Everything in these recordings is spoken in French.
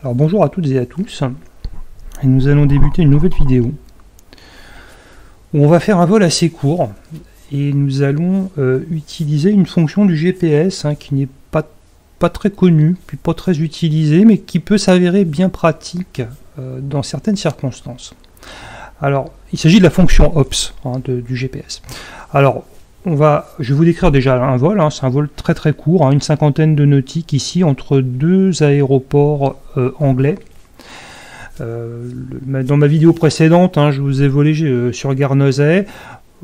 Alors bonjour à toutes et à tous, et nous allons débuter une nouvelle vidéo où on va faire un vol assez court et nous allons utiliser une fonction du GPS qui n'est pas très connue, puis pas très utilisée, mais qui peut s'avérer bien pratique dans certaines circonstances. Alors il s'agit de la fonction OPS du GPS. Alors je vais vous décrire déjà un vol, c'est un vol très très court, une cinquantaine de nautiques ici entre deux aéroports anglais. Dans ma vidéo précédente, je vous ai volé sur Guernesey.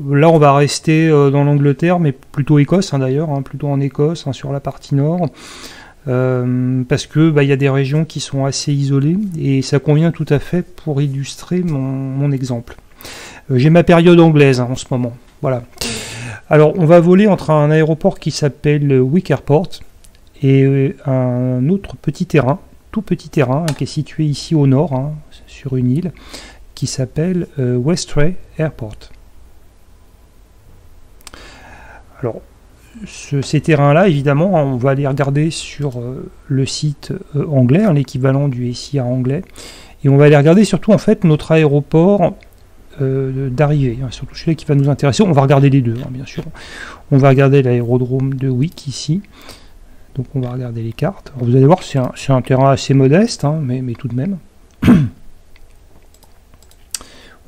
Là on va rester dans l'Angleterre, mais plutôt Écosse d'ailleurs, plutôt en Écosse, sur la partie nord. Parce que y a des régions qui sont assez isolées, et ça convient tout à fait pour illustrer mon exemple. J'ai ma période anglaise en ce moment, voilà. Alors, on va voler entre un aéroport qui s'appelle Wick Airport et un autre petit terrain, tout petit terrain, qui est situé ici au nord, sur une île, qui s'appelle Westray Airport. Alors, ces terrains-là, évidemment, on va aller regarder sur le site anglais, l'équivalent du SIA anglais, et on va aller regarder surtout, en fait, notre aéroport d'arrivée, surtout celui-là qui va nous intéresser. On va regarder les deux, bien sûr. On va regarder l'aérodrome de Wick ici, donc on va regarder les cartes. Alors, vous allez voir, c'est un terrain assez modeste, mais tout de même.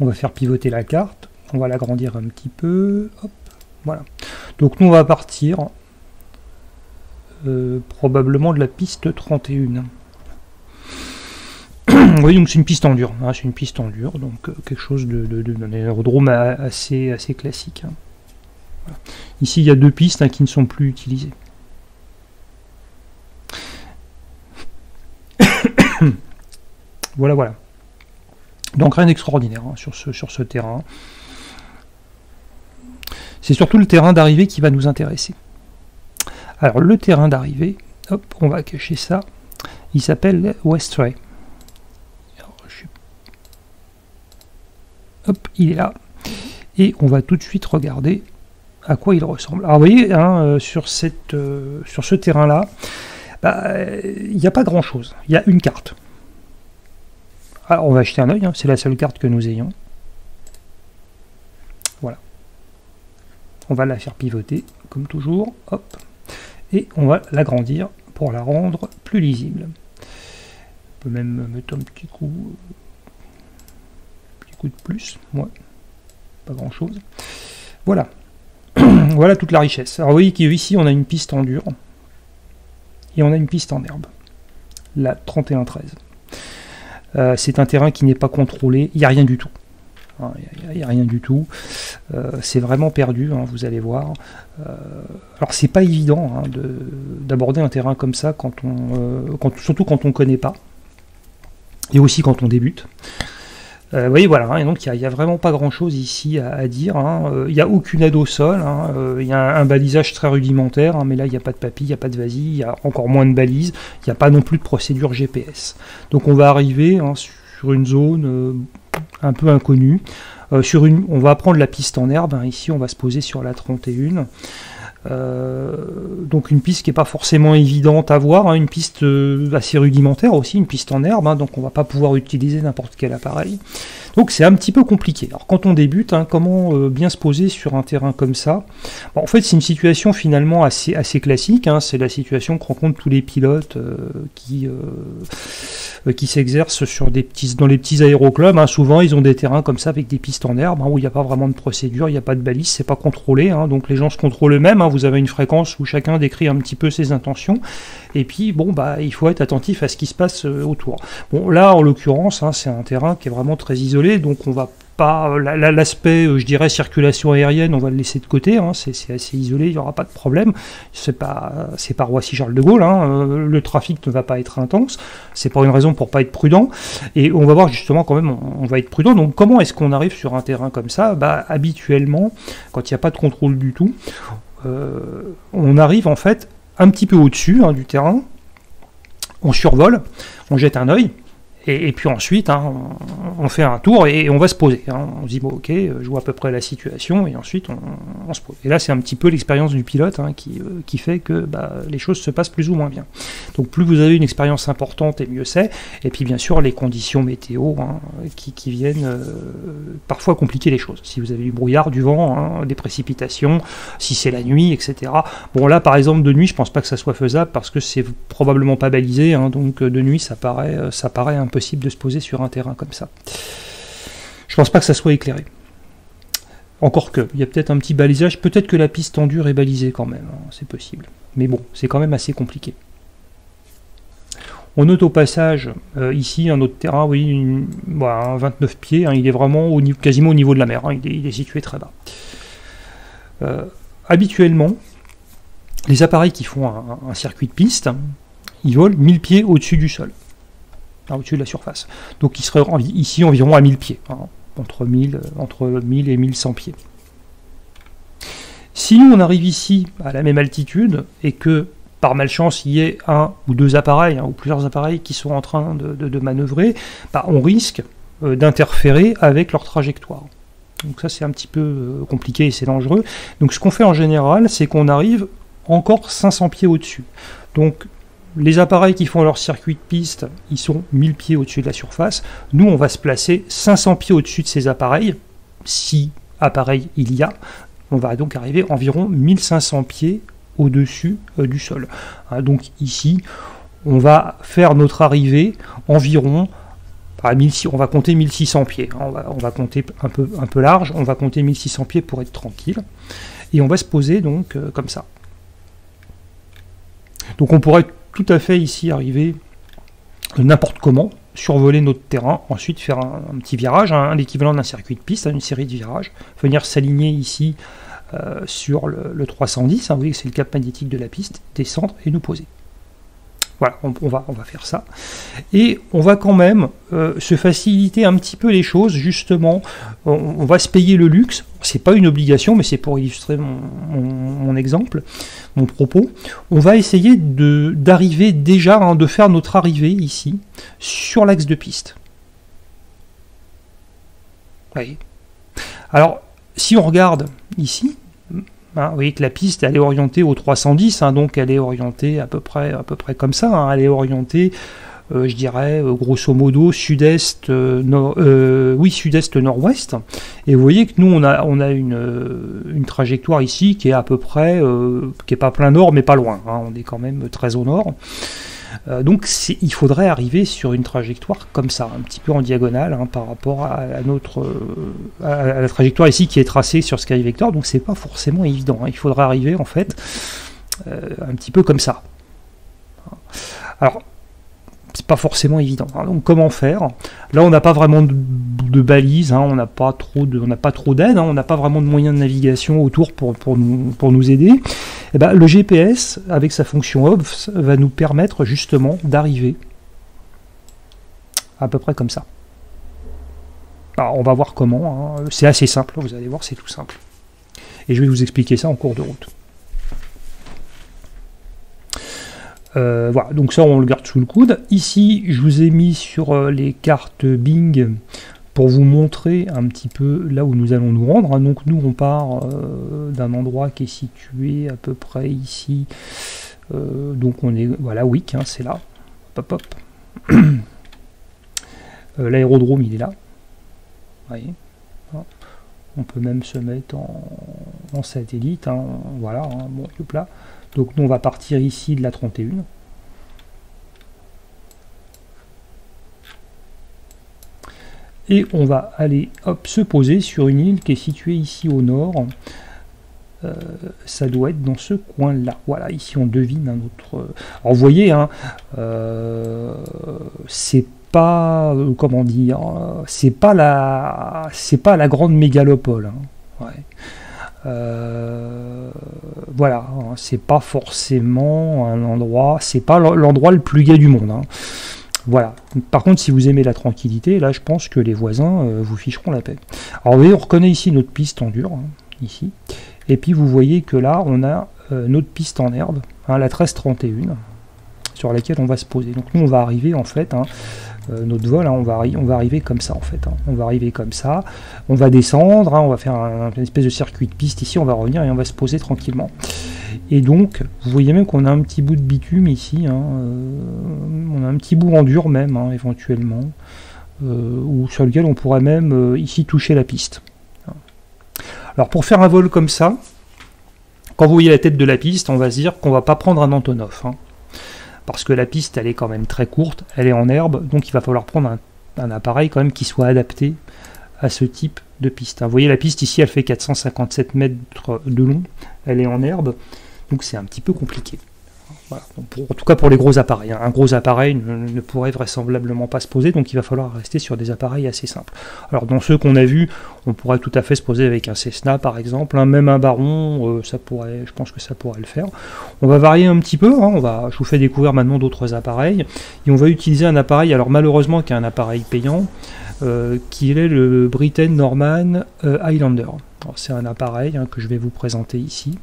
On va faire pivoter la carte, on va l'agrandir un petit peu, hop, voilà. Donc nous on va partir probablement de la piste 31. Oui, donc c'est une piste en dur, c'est une piste en dur, donc quelque chose d'un aérodrome assez classique. Voilà. Ici, il y a deux pistes qui ne sont plus utilisées. Voilà. Donc rien d'extraordinaire sur ce terrain. C'est surtout le terrain d'arrivée qui va nous intéresser. Alors le terrain d'arrivée, hop, on va cacher ça, il s'appelle Westray. Hop, il est là. Et on va tout de suite regarder à quoi il ressemble. Alors vous voyez, sur ce terrain-là, il n'y a pas grand-chose. Il y a une carte. Alors on va jeter un œil, c'est la seule carte que nous ayons. Voilà. On va la faire pivoter, comme toujours. Hop. Et on va l'agrandir pour la rendre plus lisible. On peut même mettre un petit coup de plus, pas grand chose. Voilà. Voilà toute la richesse. Alors vous voyez qu'ici on a une piste en dur et on a une piste en herbe, la 31-13. C'est un terrain qui n'est pas contrôlé, il n'y a rien du tout. Il n'y a rien du tout. C'est vraiment perdu, vous allez voir. Alors c'est pas évident d'aborder un terrain comme ça surtout quand on ne connaît pas, et aussi quand on débute. Vous voyez, voilà, et donc il n'y a vraiment pas grand chose ici à dire. Il n'y a aucune aide au sol, il y a un balisage très rudimentaire, mais là il n'y a pas de papilles, il n'y a pas de vasille, il y a encore moins de balises, il n'y a pas non plus de procédure GPS. Donc on va arriver sur une zone un peu inconnue. On va prendre la piste en herbe, ici on va se poser sur la 31. Donc une piste qui n'est pas forcément évidente à voir, une piste assez rudimentaire aussi, une piste en herbe, donc on ne va pas pouvoir utiliser n'importe quel appareil. Donc c'est un petit peu compliqué. Alors quand on débute, comment bien se poser sur un terrain comme ça? En fait c'est une situation finalement assez classique, c'est la situation que rencontrent tous les pilotes qui s'exercent dans les petits aéroclubs. Souvent ils ont des terrains comme ça avec des pistes en herbe, où il n'y a pas vraiment de procédure, il n'y a pas de balise, c'est pas contrôlé, donc les gens se contrôlent eux-mêmes, vous avez une fréquence où chacun décrit un petit peu ses intentions, et puis il faut être attentif à ce qui se passe autour. Bon, là en l'occurrence, c'est un terrain qui est vraiment très isolé, donc on va pas l'aspect, je dirais, circulation aérienne, on va le laisser de côté, c'est assez isolé, il n'y aura pas de problème, c'est pas Roissy-Charles de Gaulle, le trafic ne va pas être intense, c'est pas une raison pour pas être prudent, et on va voir justement quand même, on va être prudent. Donc comment est-ce qu'on arrive sur un terrain comme ça? Habituellement, quand il n'y a pas de contrôle du tout, on arrive en fait un petit peu au-dessus du terrain, on survole, on jette un œil, Et puis ensuite, hein, on fait un tour et on va se poser. Hein. On se dit, bon, ok, je vois à peu près la situation, et ensuite on se pose. Et là, c'est un petit peu l'expérience du pilote hein, qui fait que les choses se passent plus ou moins bien. Donc plus vous avez une expérience importante, et mieux c'est. Et puis bien sûr, les conditions météo hein, qui viennent parfois compliquer les choses. Si vous avez du brouillard, du vent, hein, des précipitations, si c'est la nuit, etc. Bon là, par exemple, de nuit, je pense pas que ça soit faisable parce que c'est probablement pas balisé. Hein, donc de nuit, ça paraît impossible de se poser sur un terrain comme ça. Je pense pas que ça soit éclairé. Encore que, il y a peut-être un petit balisage, peut-être que la piste en dur est balisée quand même, hein, c'est possible. Mais bon, c'est quand même assez compliqué. On note au passage, ici, un autre terrain, oui, un 29 pieds, hein, il est vraiment quasiment au niveau de la mer, hein, il est situé très bas. Habituellement, les appareils qui font un circuit de piste, ils volent 1000 pieds au-dessus du sol. Au-dessus de la surface. Donc il serait ici environ à 1000 pieds, hein, entre 1000 et 1100 pieds. Si nous on arrive ici à la même altitude et que par malchance il y ait un ou deux appareils, hein, ou plusieurs appareils qui sont en train de manœuvrer, on risque d'interférer avec leur trajectoire. Donc ça c'est un petit peu compliqué et c'est dangereux. Donc ce qu'on fait en général, c'est qu'on arrive encore 500 pieds au-dessus. Donc les appareils qui font leur circuit de piste, ils sont 1000 pieds au-dessus de la surface. Nous, on va se placer 500 pieds au-dessus de ces appareils. Si appareil il y a, on va donc arriver environ 1500 pieds au-dessus du sol. Donc ici, on va faire notre arrivée environ, on va compter 1600 pieds. On va compter un peu large, on va compter 1600 pieds pour être tranquille. Et on va se poser donc comme ça. Donc on pourrait tout à fait ici arriver n'importe comment, survoler notre terrain, ensuite faire un petit virage, l'équivalent d'un circuit de piste, une série de virages, venir s'aligner ici sur le 310, vous voyez que c'est le cap magnétique de la piste, descendre et nous poser. Voilà, on va faire ça. Et on va quand même se faciliter un petit peu les choses, justement. On va se payer le luxe. C'est pas une obligation, mais c'est pour illustrer mon exemple, mon propos. On va essayer d'arriver déjà, de faire notre arrivée ici, sur l'axe de piste. Vous voyez. Alors, si on regarde ici, vous voyez que la piste elle est orientée au 310, donc elle est orientée à peu près comme ça. Elle est orientée, je dirais, grosso modo sud-est, sud-est nord-ouest. Et vous voyez que nous on a une trajectoire ici qui est à peu près, qui est pas plein nord mais pas loin. On est quand même très au nord. Donc il faudrait arriver sur une trajectoire comme ça, un petit peu en diagonale par rapport à la trajectoire ici qui est tracée sur SkyVector, donc c'est pas forcément évident. Il faudrait arriver en fait un petit peu comme ça. Alors c'est pas forcément évident. Donc comment faire? Là on n'a pas vraiment de balises, on n'a pas trop d'aide, on n'a pas vraiment de moyens de navigation autour pour nous aider. Et le GPS avec sa fonction OBS va nous permettre justement d'arriver à peu près comme ça. Alors, on va voir comment, c'est assez simple, vous allez voir, c'est tout simple. Et je vais vous expliquer ça en cours de route. Voilà, donc ça on le garde sous le coude. Ici, je vous ai mis sur les cartes Bing pour vous montrer un petit peu là où nous allons nous rendre. Donc nous, on part d'un endroit qui est situé à peu près ici. Donc on est, voilà, Wick, c'est là. Hop, hop. L'aérodrome, il est là. Vous voyez. On peut même se mettre en satellite. Voilà, bon, hop là. Donc nous on va partir ici de la 31. Et on va aller se poser sur une île qui est située ici au nord. Ça doit être dans ce coin-là. Voilà, ici on devine un autre. Alors vous voyez, c'est pas comment dire, c'est pas la grande mégalopole. Ouais. Voilà, c'est pas forcément un endroit, c'est pas l'endroit le plus gai du monde. Voilà. Par contre, si vous aimez la tranquillité, là, je pense que les voisins vous ficheront la paix. Alors, vous voyez, on reconnaît ici notre piste en dur, ici. Et puis, vous voyez que là, on a notre piste en herbe, la 1331. sur laquelle on va se poser. Donc nous on va arriver en fait, notre vol, on va arriver comme ça en fait. On va arriver comme ça, on va descendre, on va faire une espèce de circuit de piste ici, on va revenir et on va se poser tranquillement. Et donc, vous voyez même qu'on a un petit bout de bitume ici, on a un petit bout en dur même, éventuellement, ou sur lequel on pourrait même ici toucher la piste. Alors pour faire un vol comme ça, quand vous voyez la tête de la piste, on va se dire qu'on va pas prendre un Antonov, parce que la piste elle est quand même très courte, elle est en herbe, donc il va falloir prendre un appareil quand même qui soit adapté à ce type de piste. Vous voyez la piste ici, elle fait 457 mètres de long, elle est en herbe, donc c'est un petit peu compliqué. Voilà. En tout cas pour les gros appareils. Un gros appareil ne pourrait vraisemblablement pas se poser, donc il va falloir rester sur des appareils assez simples. Alors dans ceux qu'on a vus, on pourrait tout à fait se poser avec un Cessna par exemple, même un Baron, je pense que ça pourrait le faire. On va varier un petit peu, je vous fais découvrir maintenant d'autres appareils, et on va utiliser un appareil, alors malheureusement qui est un appareil payant, qui est le Britten Norman Highlander. C'est un appareil que je vais vous présenter ici.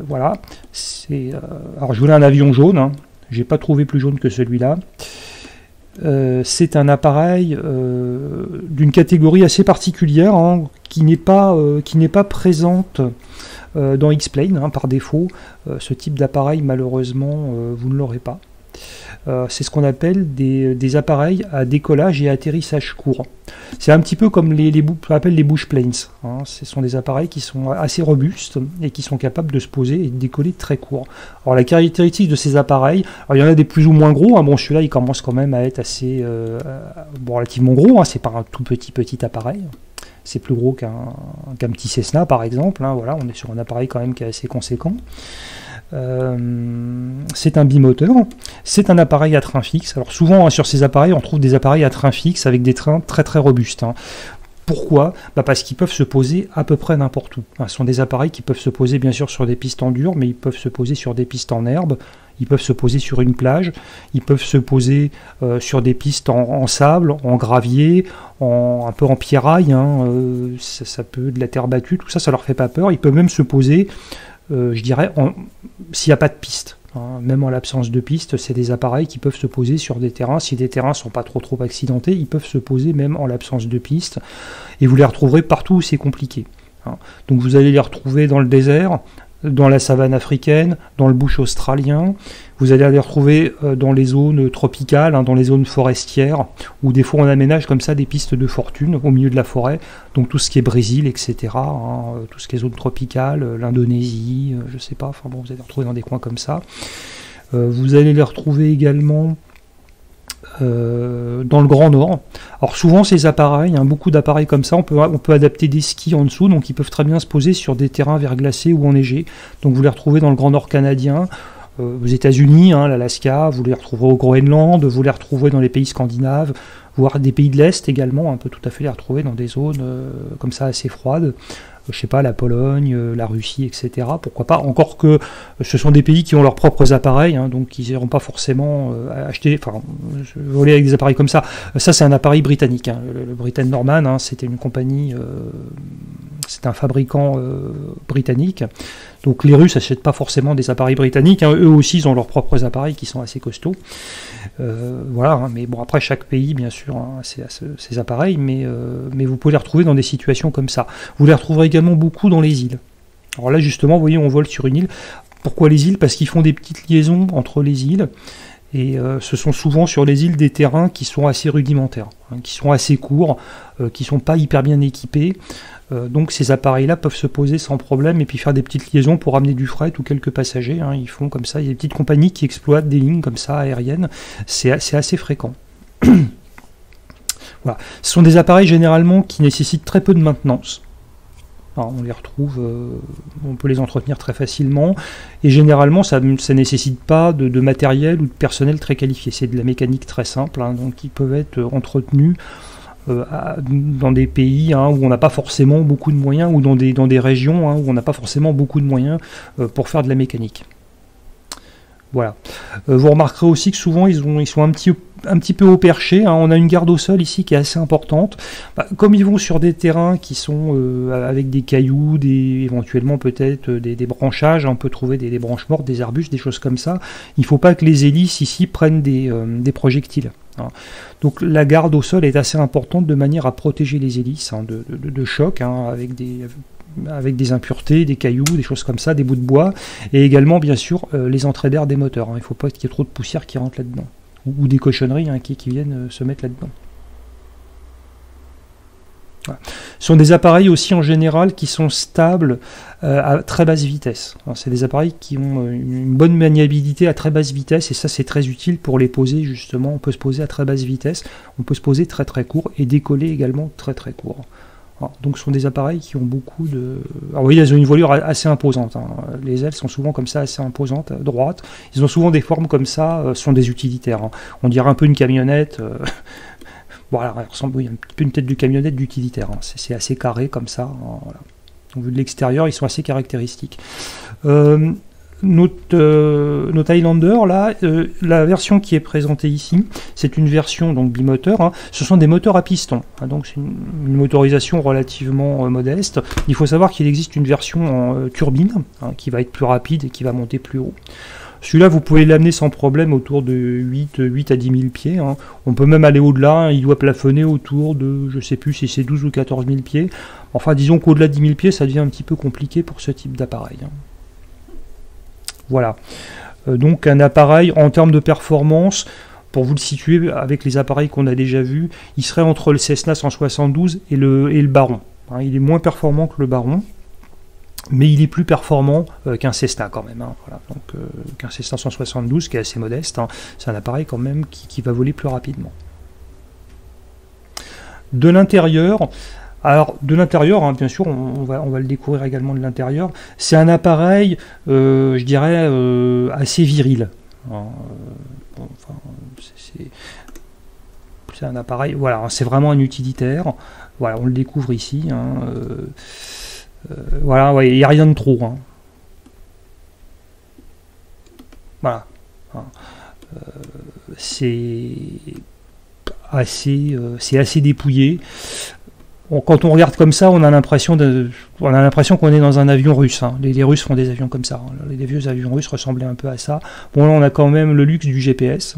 Voilà, alors je voulais un avion jaune, j'ai pas trouvé plus jaune que celui-là. C'est un appareil d'une catégorie assez particulière, qui n'est pas présente dans X-Plane par défaut. Ce type d'appareil, malheureusement, vous ne l'aurez pas. C'est ce qu'on appelle des appareils à décollage et atterrissage court. C'est un petit peu comme qu'on appelle les bush planes. Ce sont des appareils qui sont assez robustes et qui sont capables de se poser et de décoller très court. Alors la caractéristique de ces appareils, il y en a des plus ou moins gros. Bon, celui-là il commence quand même à être assez relativement gros. C'est pas un tout petit appareil. C'est plus gros qu'un petit Cessna par exemple. Voilà, on est sur un appareil quand même qui est assez conséquent. C'est un bimoteur, c'est un appareil à train fixe. Alors souvent sur ces appareils on trouve des appareils à train fixe avec des trains très très robustes. Pourquoi ? Parce qu'ils peuvent se poser à peu près n'importe où. Ce sont des appareils qui peuvent se poser bien sûr sur des pistes en dur, mais ils peuvent se poser sur des pistes en herbe, ils peuvent se poser sur une plage, ils peuvent se poser sur des pistes en sable, en gravier, un peu en pierraille, ça peut de la terre battue, tout ça, ça leur fait pas peur. Ils peuvent même se poser je dirais, s'il n'y a pas de piste, même en l'absence de piste, c'est des appareils qui peuvent se poser sur des terrains. Si les terrains ne sont pas trop accidentés, ils peuvent se poser même en l'absence de piste. Et vous les retrouverez partout où c'est compliqué. Donc vous allez les retrouver dans le désert, dans la savane africaine, dans le bush australien. Vous allez les retrouver dans les zones tropicales, dans les zones forestières, où des fois on aménage comme ça des pistes de fortune au milieu de la forêt. Donc tout ce qui est Brésil, etc. Tout ce qui est zone tropicale, l'Indonésie, je sais pas. Enfin bon, vous allez les retrouver dans des coins comme ça. Vous allez les retrouver également dans le Grand Nord. Alors souvent ces appareils, beaucoup d'appareils comme ça, on peut adapter des skis en dessous, donc ils peuvent très bien se poser sur des terrains verglacés ou enneigés. Donc vous les retrouvez dans le Grand Nord canadien, aux États-Unis, l'Alaska, vous les retrouverez au Groenland, vous les retrouverez dans les pays scandinaves, voire des pays de l'Est également, on peut tout à fait les retrouver dans des zones comme ça assez froides. Je sais pas, la Pologne, la Russie, etc. Pourquoi pas, encore que ce sont des pays qui ont leurs propres appareils, donc ils n'iront pas forcément voler avec des appareils comme ça. Ça, c'est un appareil britannique. Le Britten Norman, c'était une compagnie, c'est un fabricant britannique. Donc les Russes n'achètent pas forcément des appareils britanniques. Eux aussi, ils ont leurs propres appareils qui sont assez costauds. Voilà, mais bon, après chaque pays, bien sûr, ces appareils, mais vous pouvez les retrouver dans des situations comme ça. Vous les retrouverez également beaucoup dans les îles. Alors là, justement, vous voyez, on vole sur une île. Pourquoi les îles ? Parce qu'ils font des petites liaisons entre les îles. Et ce sont souvent sur les îles des terrains qui sont assez rudimentaires, qui sont assez courts, qui ne sont pas hyper bien équipés. Donc ces appareils-là peuvent se poser sans problème et puis faire des petites liaisons pour amener du fret ou quelques passagers. Ils font comme ça, il y a des petites compagnies qui exploitent des lignes comme ça aériennes. C'est assez fréquent. Voilà. Ce sont des appareils généralement qui nécessitent très peu de maintenance. Alors, on les retrouve, on peut les entretenir très facilement, et généralement ça ne nécessite pas de matériel ou de personnel très qualifié. C'est de la mécanique très simple, donc ils peuvent être entretenus dans des pays où on n'a pas forcément beaucoup de moyens, ou dans des régions où on n'a pas forcément beaucoup de moyens pour faire de la mécanique. Voilà. Vous remarquerez aussi que souvent ils sont un petit peu haut perché. Hein. On a une garde au sol ici qui est assez importante. Bah, comme ils vont sur des terrains qui sont avec des cailloux, éventuellement peut-être des branchages, hein, on peut trouver des branches mortes, des arbustes, des choses comme ça. Il ne faut pas que les hélices ici prennent des projectiles. Hein. Donc la garde au sol est assez importante de manière à protéger les hélices hein, de choc hein, avec des impuretés, des cailloux, des choses comme ça, des bouts de bois, et également bien sûr les entrées d'air des moteurs. Hein. Il ne faut pas qu'il y ait trop de poussière qui rentre là-dedans, ou des cochonneries hein, qui viennent se mettre là-dedans. Voilà. Ce sont des appareils aussi en général qui sont stables à très basse vitesse. C'est des appareils qui ont une bonne maniabilité à très basse vitesse, et ça c'est très utile pour les poser justement. On peut se poser à très basse vitesse, on peut se poser très très court, et décoller également très très court. Alors, donc ce sont des appareils qui ont beaucoup de... Alors oui, elles ont une voilure assez imposante. Hein. Les ailes sont souvent comme ça, assez imposantes, droites. Ils ont souvent des formes comme ça, ce sont des utilitaires. Hein. On dirait un peu une camionnette. Voilà, elle ressemble un petit peu une tête de camionnette d'utilitaire. Hein. C'est assez carré comme ça. Hein, voilà. Donc, vu de l'extérieur, ils sont assez caractéristiques. Notre Highlander, là, la version qui est présentée ici, c'est une version donc bimoteur. Hein. Ce sont des moteurs à piston. Hein, donc c'est une motorisation relativement modeste. Il faut savoir qu'il existe une version en turbine hein, qui va être plus rapide et qui va monter plus haut. Celui-là, vous pouvez l'amener sans problème autour de 8 à 10 000 pieds. Hein. On peut même aller au-delà. Hein. Il doit plafonner autour de, je ne sais plus si c'est 12 ou 14 000 pieds. Enfin, disons qu'au-delà de 10 000 pieds, ça devient un petit peu compliqué pour ce type d'appareil. Hein. Voilà. Donc un appareil en termes de performance, pour vous le situer avec les appareils qu'on a déjà vus, il serait entre le Cessna 172 et le Baron. Hein, il est moins performant que le Baron, mais il est plus performant qu'un Cessna quand même. Hein, voilà. Donc qu'un Cessna 172 qui est assez modeste, hein, c'est un appareil quand même qui va voler plus rapidement. De l'intérieur... Alors, de l'intérieur, hein, bien sûr, on va le découvrir également de l'intérieur. C'est un appareil, je dirais, assez viril. Hein, bon, enfin, c'est un appareil, voilà, c'est vraiment un utilitaire. Voilà, on le découvre ici. Hein, voilà, ouais, il n'y a rien de trop. Hein. Voilà. Hein, c'est assez dépouillé. Quand on regarde comme ça, on a l'impression qu'on est dans un avion russe. Hein. Les Russes font des avions comme ça. Hein. Les vieux avions russes ressemblaient un peu à ça. Bon, là, on a quand même le luxe du GPS.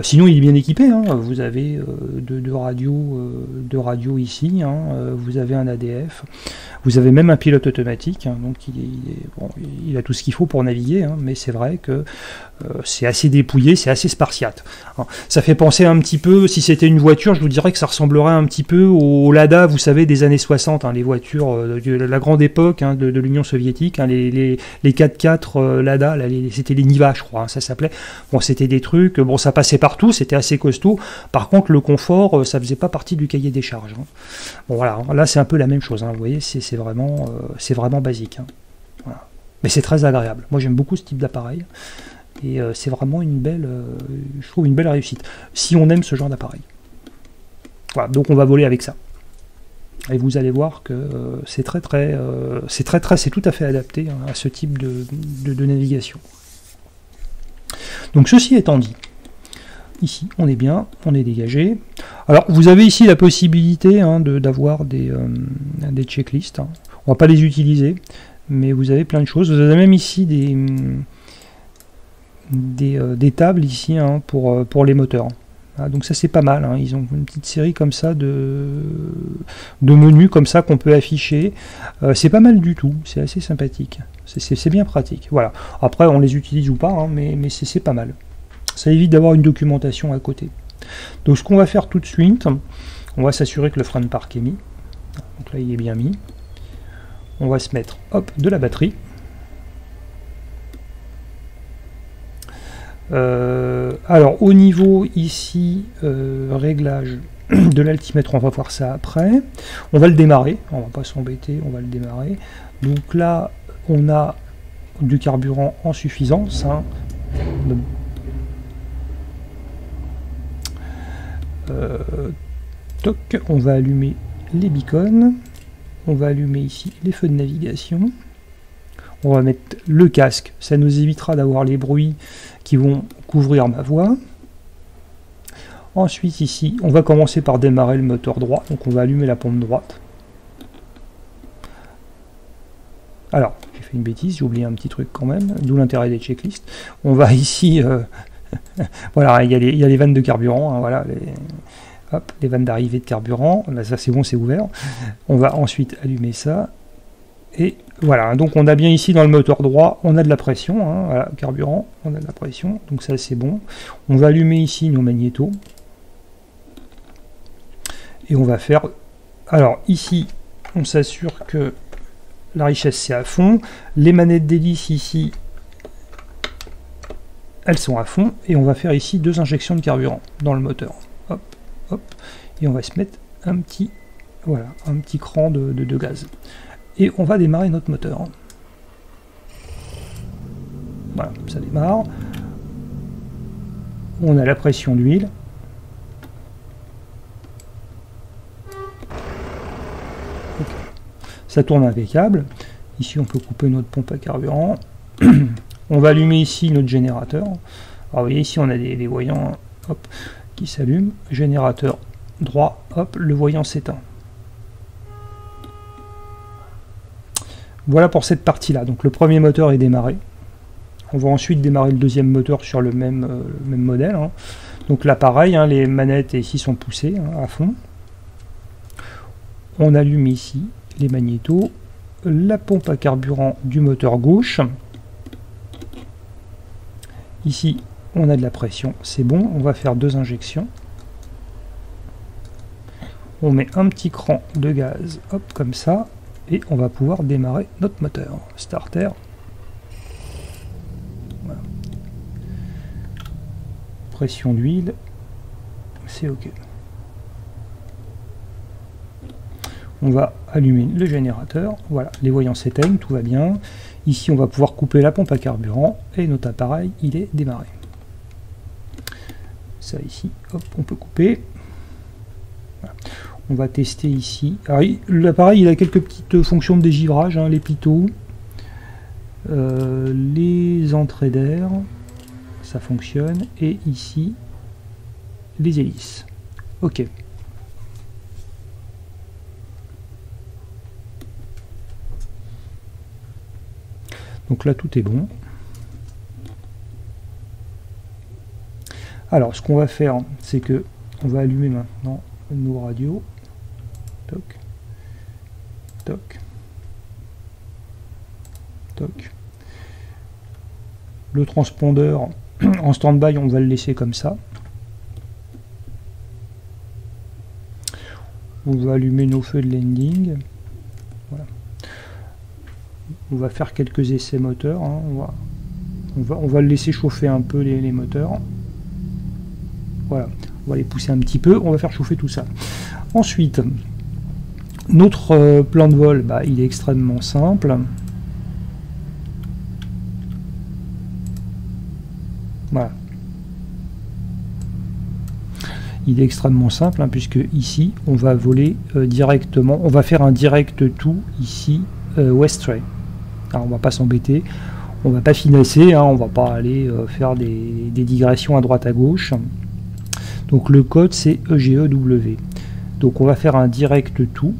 Sinon, il est bien équipé. Hein. Vous avez deux radios ici. Hein. Vous avez un ADF. Vous avez même un pilote automatique. Hein. Donc, il a tout ce qu'il faut pour naviguer. Hein. Mais c'est vrai que c'est assez dépouillé, c'est assez spartiate. Hein. Ça fait penser un petit peu, si c'était une voiture, je vous dirais que ça ressemblerait un petit peu au Lada, vous savez, des années 60, hein, les voitures de la grande époque hein, de l'Union soviétique, hein, les 4x4 Lada, c'était les Niva, je crois, hein, ça s'appelait. Bon, c'était des trucs, bon, ça passait partout, c'était assez costaud. Par contre, le confort, ça faisait pas partie du cahier des charges. Hein. Bon, voilà, là, c'est un peu la même chose, hein, vous voyez, c'est vraiment basique. Hein. Voilà. Mais c'est très agréable. Moi, j'aime beaucoup ce type d'appareil. Et c'est vraiment je trouve une belle réussite, si on aime ce genre d'appareil. Voilà, donc on va voler avec ça. Et vous allez voir que c'est tout à fait adapté hein, à ce type de navigation. Donc ceci étant dit, ici on est bien, on est dégagé. Alors vous avez ici la possibilité hein, d'avoir des checklists. Hein. On ne va pas les utiliser, mais vous avez plein de choses. Vous avez même ici des tables ici hein, pour les moteurs. Ah, donc ça c'est pas mal, hein. Ils ont une petite série comme ça de menus comme ça qu'on peut afficher. C'est pas mal du tout, c'est assez sympathique. C'est bien pratique. Voilà. Après on les utilise ou pas, hein, mais c'est pas mal. Ça évite d'avoir une documentation à côté. Donc ce qu'on va faire tout de suite, on va s'assurer que le frein de parc est mis. Donc là il est bien mis. On va se mettre hop, de la batterie. Alors au niveau ici réglage de l'altimètre, on va voir ça après. On va le démarrer, on va pas s'embêter, on va le démarrer. Donc là on a du carburant en suffisance. Hein. Toc, on va allumer les beacons, on va allumer ici les feux de navigation. On va mettre le casque, ça nous évitera d'avoir les bruits qui vont couvrir ma voix. Ensuite ici, on va commencer par démarrer le moteur droit, donc on va allumer la pompe droite. Alors, j'ai fait une bêtise, j'ai oublié un petit truc quand même, d'où l'intérêt des checklists. On va ici, voilà, il y a les vannes de carburant, hein, voilà, les vannes d'arrivée de carburant, là ça c'est bon, c'est ouvert. On va ensuite allumer ça, et voilà, donc on a bien ici dans le moteur droit, on a de la pression, hein, voilà, carburant, on a de la pression, donc ça c'est bon. On va allumer ici nos magnétos, et on va faire, alors ici, on s'assure que la richesse c'est à fond, les manettes d'hélice ici, elles sont à fond, et on va faire ici 2 injections de carburant dans le moteur. Hop, hop, et on va se mettre un petit, voilà, un petit cran de gaz. Et on va démarrer notre moteur. Voilà, ça démarre. On a la pression d'huile. Okay. Ça tourne impeccable. Ici, on peut couper notre pompe à carburant. On va allumer ici notre générateur. Alors, vous voyez, ici, on a des voyants, hop, qui s'allument. Générateur droit, hop, le voyant s'éteint. Voilà pour cette partie-là. Donc, le premier moteur est démarré. On va ensuite démarrer le deuxième moteur sur le même modèle. Hein. Donc là, pareil, hein, les manettes ici sont poussées, hein, à fond. On allume ici les magnétos, la pompe à carburant du moteur gauche. Ici, on a de la pression, c'est bon. On va faire 2 injections. On met un petit cran de gaz, hop, comme ça, et on va pouvoir démarrer notre moteur. Starter. Voilà. Pression d'huile, c'est OK. On va allumer le générateur. Voilà, les voyants s'éteignent, tout va bien. Ici, on va pouvoir couper la pompe à carburant et notre appareil, il est démarré. Ça ici, hop, on peut couper. Voilà. On va tester ici. L'appareil, il a quelques petites fonctions de dégivrage, hein, les pitot, les entrées d'air, ça fonctionne, et ici, les hélices. OK. Donc là, tout est bon. Alors, ce qu'on va faire, c'est que on va allumer maintenant nos radios. Toc, toc, toc. Le transpondeur en stand-by, on va le laisser comme ça. On va allumer nos feux de landing. Voilà. On va faire quelques essais moteurs. Hein. On va le laisser chauffer un peu les moteurs. Voilà. On va les pousser un petit peu. On va faire chauffer tout ça. Ensuite, notre plan de vol, bah, il est extrêmement simple. Voilà. Il est extrêmement simple, hein, puisque ici, on va voler directement. On va faire un direct tout ici, Westray. Alors, on va pas s'embêter. On va pas finasser. Hein, on va pas aller faire des digressions à droite à gauche. Donc, le code, c'est EGEW. Donc, on va faire un direct tout.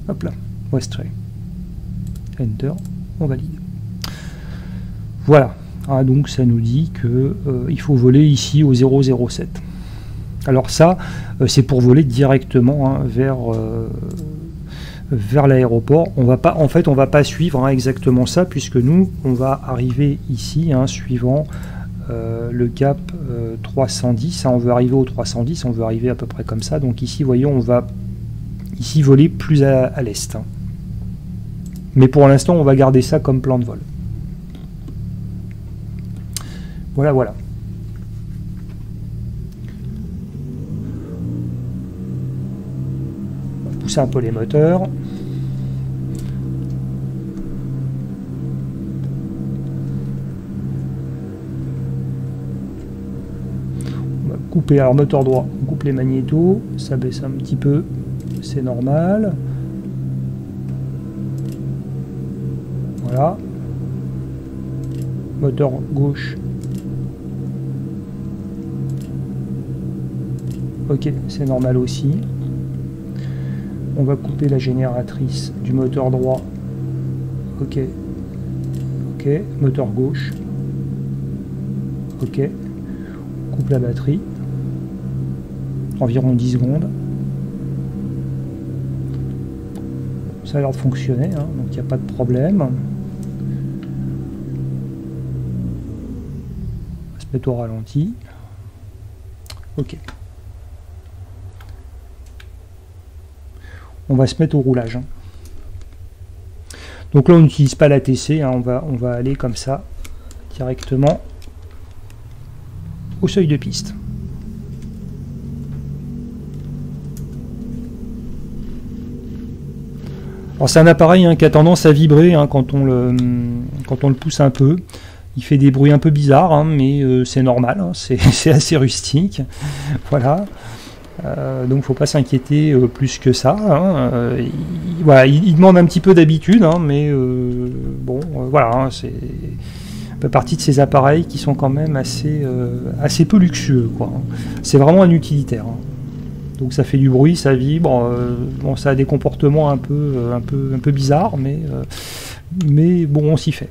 Hop là, Westray. Enter, on valide. Voilà, ah, donc ça nous dit que il faut voler ici au 007. Alors ça, c'est pour voler directement, hein, vers l'aéroport. On va pas, en fait, on va pas suivre, hein, exactement ça, puisque nous, on va arriver ici, hein, suivant le cap 310. Hein, on veut arriver au 310, on veut arriver à peu près comme ça. Donc ici, voyons, on va ici voler plus à l'est. Hein. Mais pour l'instant, on va garder ça comme plan de vol. Voilà, voilà. On va pousser un peu les moteurs. couper, alors moteur droit, on coupe les magnétos, ça baisse un petit peu, c'est normal. Voilà. Moteur gauche. Ok, c'est normal aussi. On va couper la génératrice du moteur droit. Ok. Ok, moteur gauche. Ok. On coupe la batterie. Environ 10 secondes. Ça a l'air de fonctionner, hein, donc il n'y a pas de problème. On va se mettre au ralenti. Ok. On va se mettre au roulage. Hein. Donc là, on n'utilise pas l'ATC, hein, on va aller comme ça, directement au seuil de piste. Alors c'est un appareil hein, qui a tendance à vibrer hein, quand on le pousse un peu. Il fait des bruits un peu bizarres, hein, mais c'est normal, hein, c'est assez rustique. Voilà. Donc il ne faut pas s'inquiéter plus que ça. Hein. Voilà, il demande un petit peu d'habitude, hein, mais bon, voilà, hein, c'est partie de ces appareils qui sont quand même assez peu luxueux, quoi. C'est vraiment un utilitaire. Hein. Donc ça fait du bruit, ça vibre. Bon, ça a des comportements un peu bizarres, mais bon, on s'y fait.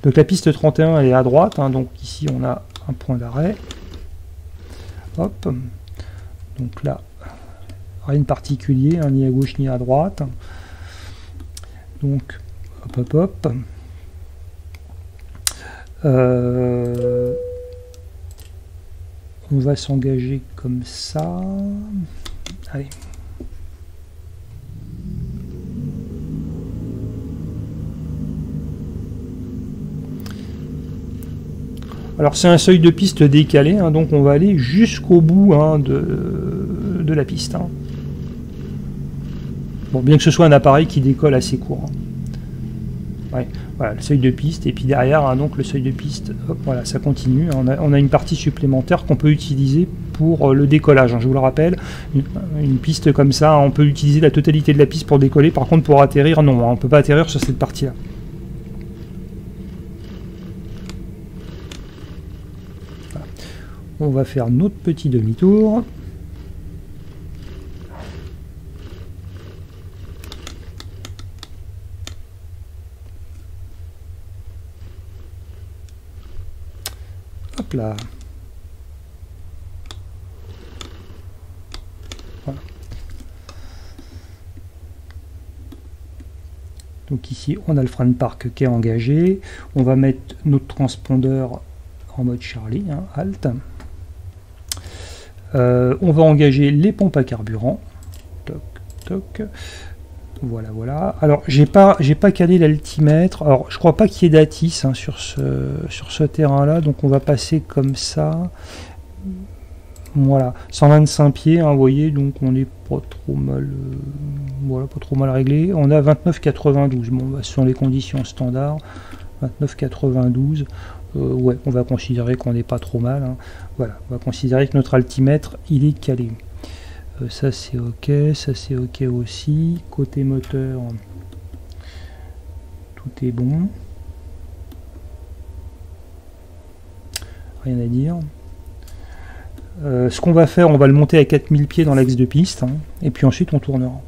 Donc la piste 31, elle est à droite. Hein, donc ici, on a un point d'arrêt. Hop. Donc là, rien de particulier, hein, ni à gauche ni à droite. Donc, hop, hop, hop. On va s'engager comme ça. Allez. Alors c'est un seuil de piste décalé, hein, donc on va aller jusqu'au bout hein, de la piste. Hein. Bon, bien que ce soit un appareil qui décolle assez court. Hein. Ouais, voilà, le seuil de piste, et puis derrière, hein, donc le seuil de piste, hop, voilà, ça continue. On a une partie supplémentaire qu'on peut utiliser pour le décollage. Hein, je vous le rappelle, une piste comme ça, on peut utiliser la totalité de la piste pour décoller. Par contre, pour atterrir, non, hein, on ne peut pas atterrir sur cette partie-là. On va faire notre petit demi-tour. Hop là. Voilà. Donc ici, on a le frein de parc qui est engagé. On va mettre notre transpondeur en mode Charlie, hein, Alt. On va engager les pompes à carburant. Toc, toc. Voilà, voilà. Alors, j'ai pas calé l'altimètre. Alors, je crois pas qu'il y ait d'ATIS hein, sur ce terrain-là. Donc, on va passer comme ça. Voilà, 125 pieds, hein, vous voyez. Donc, on est pas trop mal. Voilà, pas trop mal réglé. On a 29,92. Bon, bah, ce sont les conditions standards. 29,92. Ouais, on va considérer qu'on n'est pas trop mal. Hein. Voilà, on va considérer que notre altimètre, il est calé. Ça c'est ok, ça c'est ok aussi. Côté moteur, tout est bon. Rien à dire. Ce qu'on va faire, on va le monter à 4000 pieds dans l'axe de piste. Hein, et puis ensuite on tournera.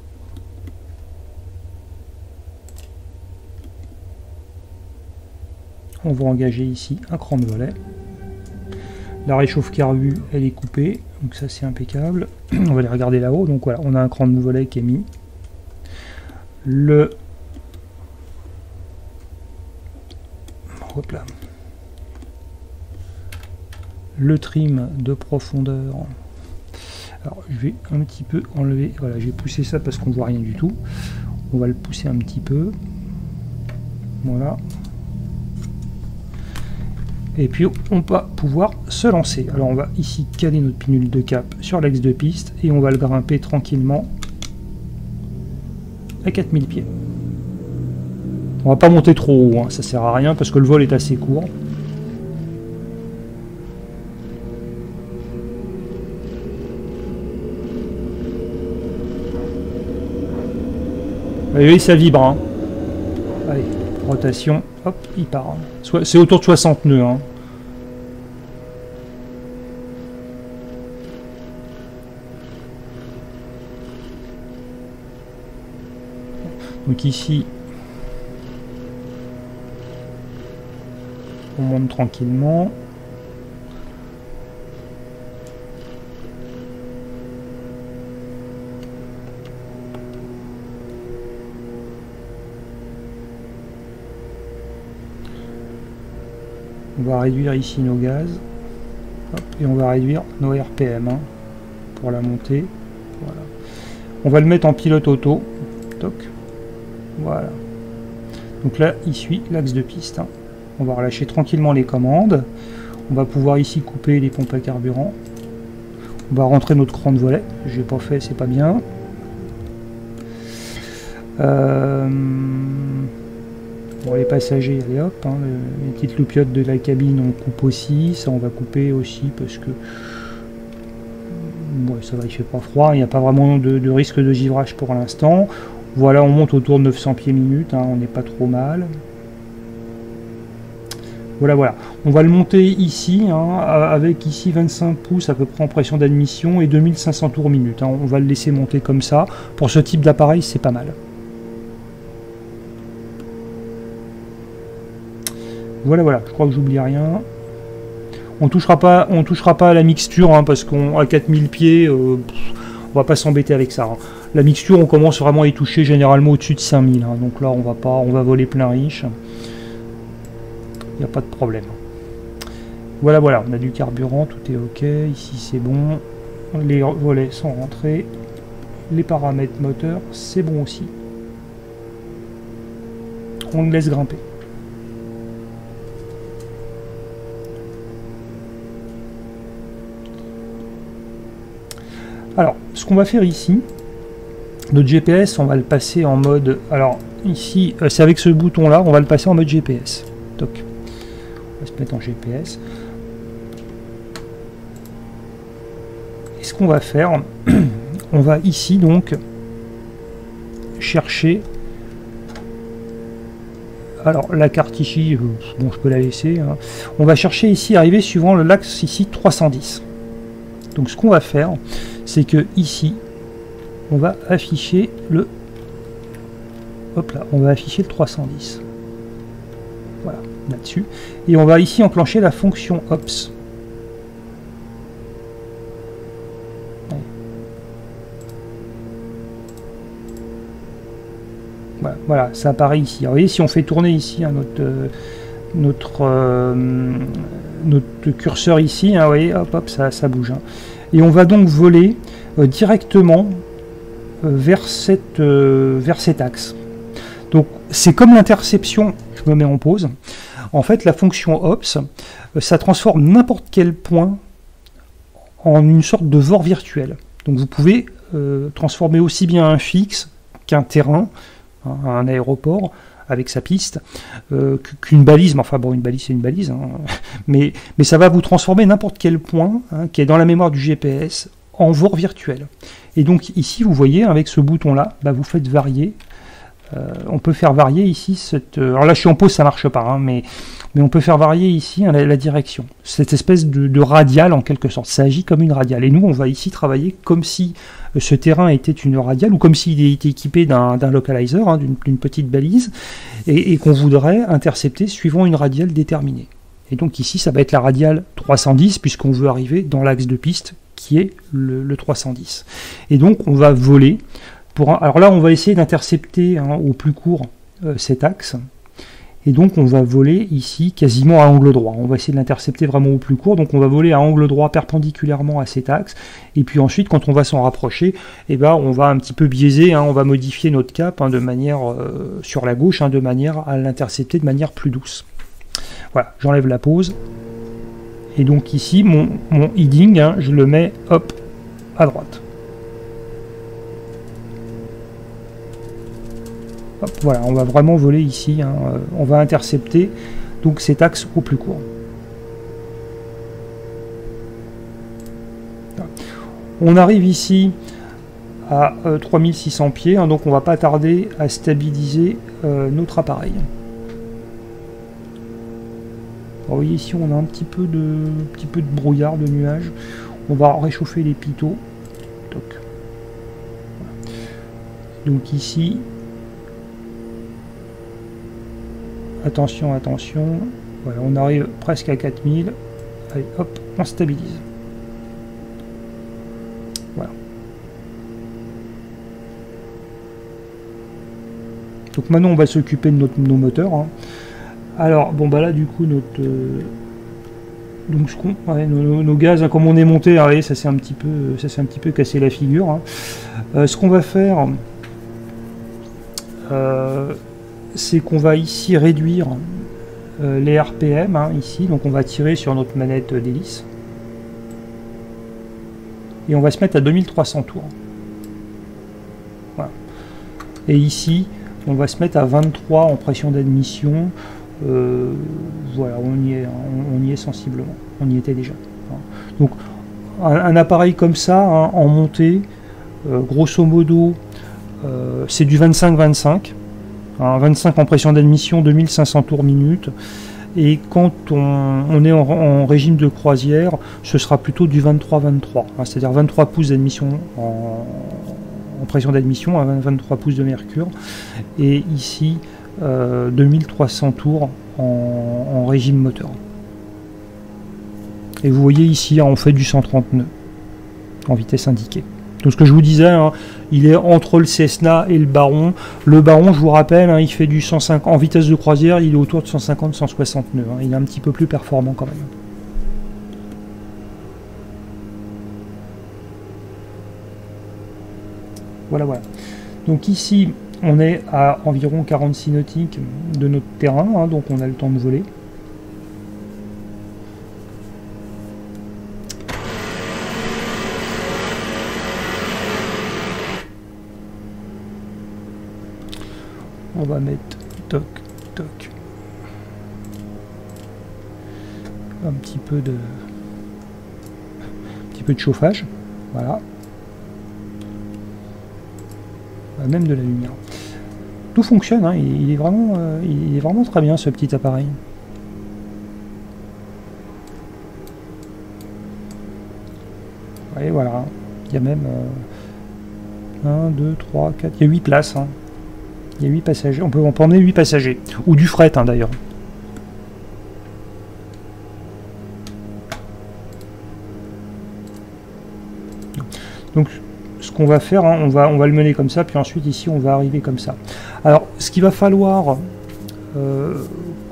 On va engager ici un cran de volet. La réchauffe carbu, elle est coupée, donc ça c'est impeccable. On va aller regarder là-haut. Donc voilà, on a un cran de volet qui est mis. Hop là. Le trim de profondeur. Alors je vais un petit peu enlever. Voilà, j'ai poussé ça parce qu'on voit rien du tout. On va le pousser un petit peu. Voilà. Et puis on va pouvoir se lancer. Alors on va ici caler notre pinule de cap sur l'axe de piste et on va le grimper tranquillement à 4000 pieds. On va pas monter trop haut, hein, ça sert à rien parce que le vol est assez court. Oui, ça vibre. Hein. Allez, rotation. Hop, il part. C'est autour de 60 nœuds. Hein. Donc ici, on monte tranquillement. On va réduire ici nos gaz. Hop, et on va réduire nos RPM hein, pour la montée. Voilà. On va le mettre en pilote auto. Toc. Voilà. Donc là, il suit l'axe de piste. Hein. On va relâcher tranquillement les commandes. On va pouvoir ici couper les pompes à carburant. On va rentrer notre cran de volet. Je n'ai pas fait, c'est pas bien. Bon, les passagers, allez hop. Hein, les petites loupiottes de la cabine, on coupe aussi. Ça, on va couper aussi parce que bon, ça va, il fait pas froid. Il n'y a pas vraiment de risque de givrage pour l'instant. Voilà, on monte autour de 900 pieds minutes, hein, on n'est pas trop mal. Voilà, voilà. On va le monter ici, hein, avec ici 25 pouces à peu près en pression d'admission et 2500 tours minute. Hein. On va le laisser monter comme ça. Pour ce type d'appareil, c'est pas mal. Voilà, voilà. Je crois que j'oublie rien. On touchera pas à la mixture, hein, parce qu'à 4000 pieds, on va pas s'embêter avec ça. Hein. La mixture, on commence vraiment à y toucher généralement au-dessus de 5000. Hein, donc là, on va voler plein riche. Il n'y a pas de problème. Voilà, voilà, on a du carburant, tout est ok. Ici, c'est bon. Les volets sont rentrés. Les paramètres moteurs, c'est bon aussi. On le laisse grimper. Alors, ce qu'on va faire ici, notre GPS, on va le passer en mode... Alors, ici, c'est avec ce bouton-là, on va le passer en mode GPS. Toc. On va se mettre en GPS. Et ce qu'on va faire, on va ici, donc, chercher... Alors, la carte ici, bon, je peux la laisser. Hein. On va chercher ici, arriver suivant l'axe ici 310. Donc, ce qu'on va faire, c'est que ici, on va afficher le... Hop là, on va afficher le 310. Voilà, là-dessus. Et on va ici enclencher la fonction OPS. Voilà, voilà, ça apparaît ici. Alors, vous voyez, si on fait tourner ici hein, notre curseur ici, hein, vous voyez, hop, hop, ça bouge. Hein. Et on va donc voler directement vers cet axe. Donc c'est comme l'interception, je me mets en pause. En fait, la fonction OPS, ça transforme n'importe quel point en une sorte de VOR virtuel. Donc vous pouvez transformer aussi bien un fixe qu'un terrain, hein, un aéroport avec sa piste, qu'une balise, mais enfin bon, une balise c'est une balise, hein, mais ça va vous transformer n'importe quel point hein, qui est dans la mémoire du GPS en VOR virtuel. Et donc ici, vous voyez, avec ce bouton-là, bah, vous faites varier. On peut faire varier ici cette... alors là, je suis en pause, ça marche pas, hein, mais on peut faire varier ici hein, la direction. Cette espèce de radiale, en quelque sorte. Ça agit comme une radiale. Et nous, on va ici travailler comme si ce terrain était une radiale, ou comme s'il était équipé d'un localizer, hein, d'une petite balise, et qu'on voudrait intercepter suivant une radiale déterminée. Et donc ici, ça va être la radiale 310, puisqu'on veut arriver dans l'axe de piste, qui est le 310. Et donc, on va voler... Alors là, on va essayer d'intercepter hein, au plus court cet axe. Et donc, on va voler ici quasiment à angle droit. On va essayer de l'intercepter vraiment au plus court. Donc, on va voler à angle droit perpendiculairement à cet axe. Et puis ensuite, quand on va s'en rapprocher, eh ben, on va un petit peu biaiser. Hein, on va modifier notre cap hein, de manière sur la gauche, hein, de manière à l'intercepter de manière plus douce. Voilà, j'enlève la pause. Et donc ici, mon heading, hein, je le mets hop à droite. Hop, voilà, on va vraiment voler ici, hein, on va intercepter donc cet axe au plus court. On arrive ici à 3600 pieds, hein, donc on va pas tarder à stabiliser notre appareil. Alors, vous voyez ici on a un petit peu de brouillard, de nuages. On va réchauffer les pitot. Toc. Donc ici, attention, attention, voilà, on arrive presque à 4000. Allez, hop, on stabilise. Voilà. Donc maintenant on va s'occuper de nos moteurs, hein. Alors bon bah là du coup notre donc nos gaz, hein, comme on est monté, hein, ça s'est un petit peu cassé la figure, hein. Ce qu'on va faire, c'est qu'on va ici réduire les RPM, hein, ici, donc on va tirer sur notre manette d'hélice et on va se mettre à 2300 tours. Voilà. Et ici on va se mettre à 23 en pression d'admission. Voilà, on y est sensiblement, on y était déjà. Donc un appareil comme ça, hein, en montée, grosso modo, c'est du 25-25, hein, 25 en pression d'admission, 2500 tours minute, et quand on est en régime de croisière, ce sera plutôt du 23-23, hein, c'est-à-dire 23 pouces d'admission en pression d'admission, à 23 pouces de mercure, et ici 2300 tours en régime moteur. Et vous voyez ici, hein, on fait du 130 nœuds en vitesse indiquée. Donc ce que je vous disais, hein, il est entre le Cessna et le Baron. Le Baron, je vous rappelle, hein, il fait du 150 en vitesse de croisière, il est autour de 150-160 nœuds. Hein, il est un petit peu plus performant quand même. Voilà, voilà. Donc ici, on est à environ 46 nautiques de notre terrain, hein, donc on a le temps de voler. On va mettre toc, toc. Un petit peu de chauffage, voilà. Même de la lumière. Tout fonctionne, hein, il est vraiment très bien ce petit appareil. Et voilà, il y a même 1, 2, 3, 4, il y a 8 places. Hein. Il y a 8 passagers, on peut emmener 8 passagers, ou du fret, hein, d'ailleurs. Donc ce qu'on va faire, hein, on va le mener comme ça, puis ensuite ici on va arriver comme ça. Alors ce qu'il va falloir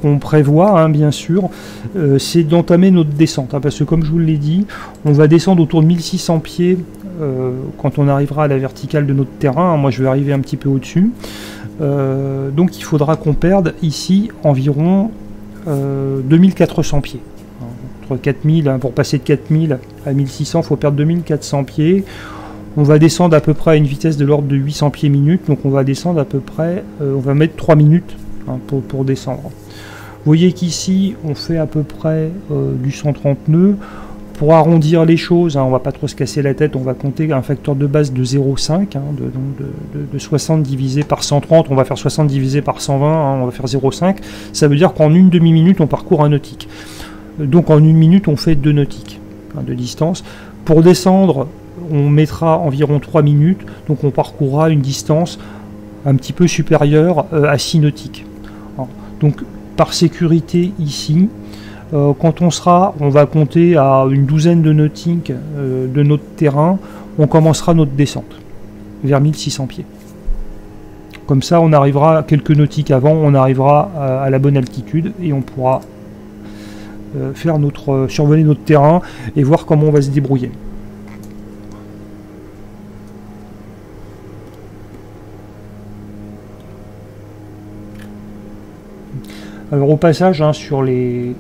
qu'on prévoit, hein, bien sûr, c'est d'entamer notre descente, hein, parce que comme je vous l'ai dit, on va descendre autour de 1600 pieds quand on arrivera à la verticale de notre terrain. Moi je vais arriver un petit peu au-dessus, donc il faudra qu'on perde ici environ 2400 pieds. Entre 4000, hein, pour passer de 4000 à 1600, il faut perdre 2400 pieds. On va descendre à peu près à une vitesse de l'ordre de 800 pieds minute, donc on va descendre à peu près, on va mettre 3 minutes, hein, pour descendre. Vous voyez qu'ici on fait à peu près du 130 nœuds. Pour arrondir les choses, hein, on va pas trop se casser la tête, on va compter un facteur de base de 0,5, hein, de 60 divisé par 130, on va faire 60 divisé par 120, hein, on va faire 0,5. Ça veut dire qu'en une demi-minute on parcourt un nautique. Donc en une minute on fait 2 nautiques, hein, de distance. Pour descendre, on mettra environ 3 minutes, donc on parcourra une distance un petit peu supérieure à 6 nautiques. Donc par sécurité ici, quand on va compter à une douzaine de nautiques de notre terrain, on commencera notre descente vers 1600 pieds. Comme ça on arrivera quelques nautiques avant, on arrivera à la bonne altitude et on pourra faire survoler notre terrain et voir comment on va se débrouiller. Alors au passage, hein, sur les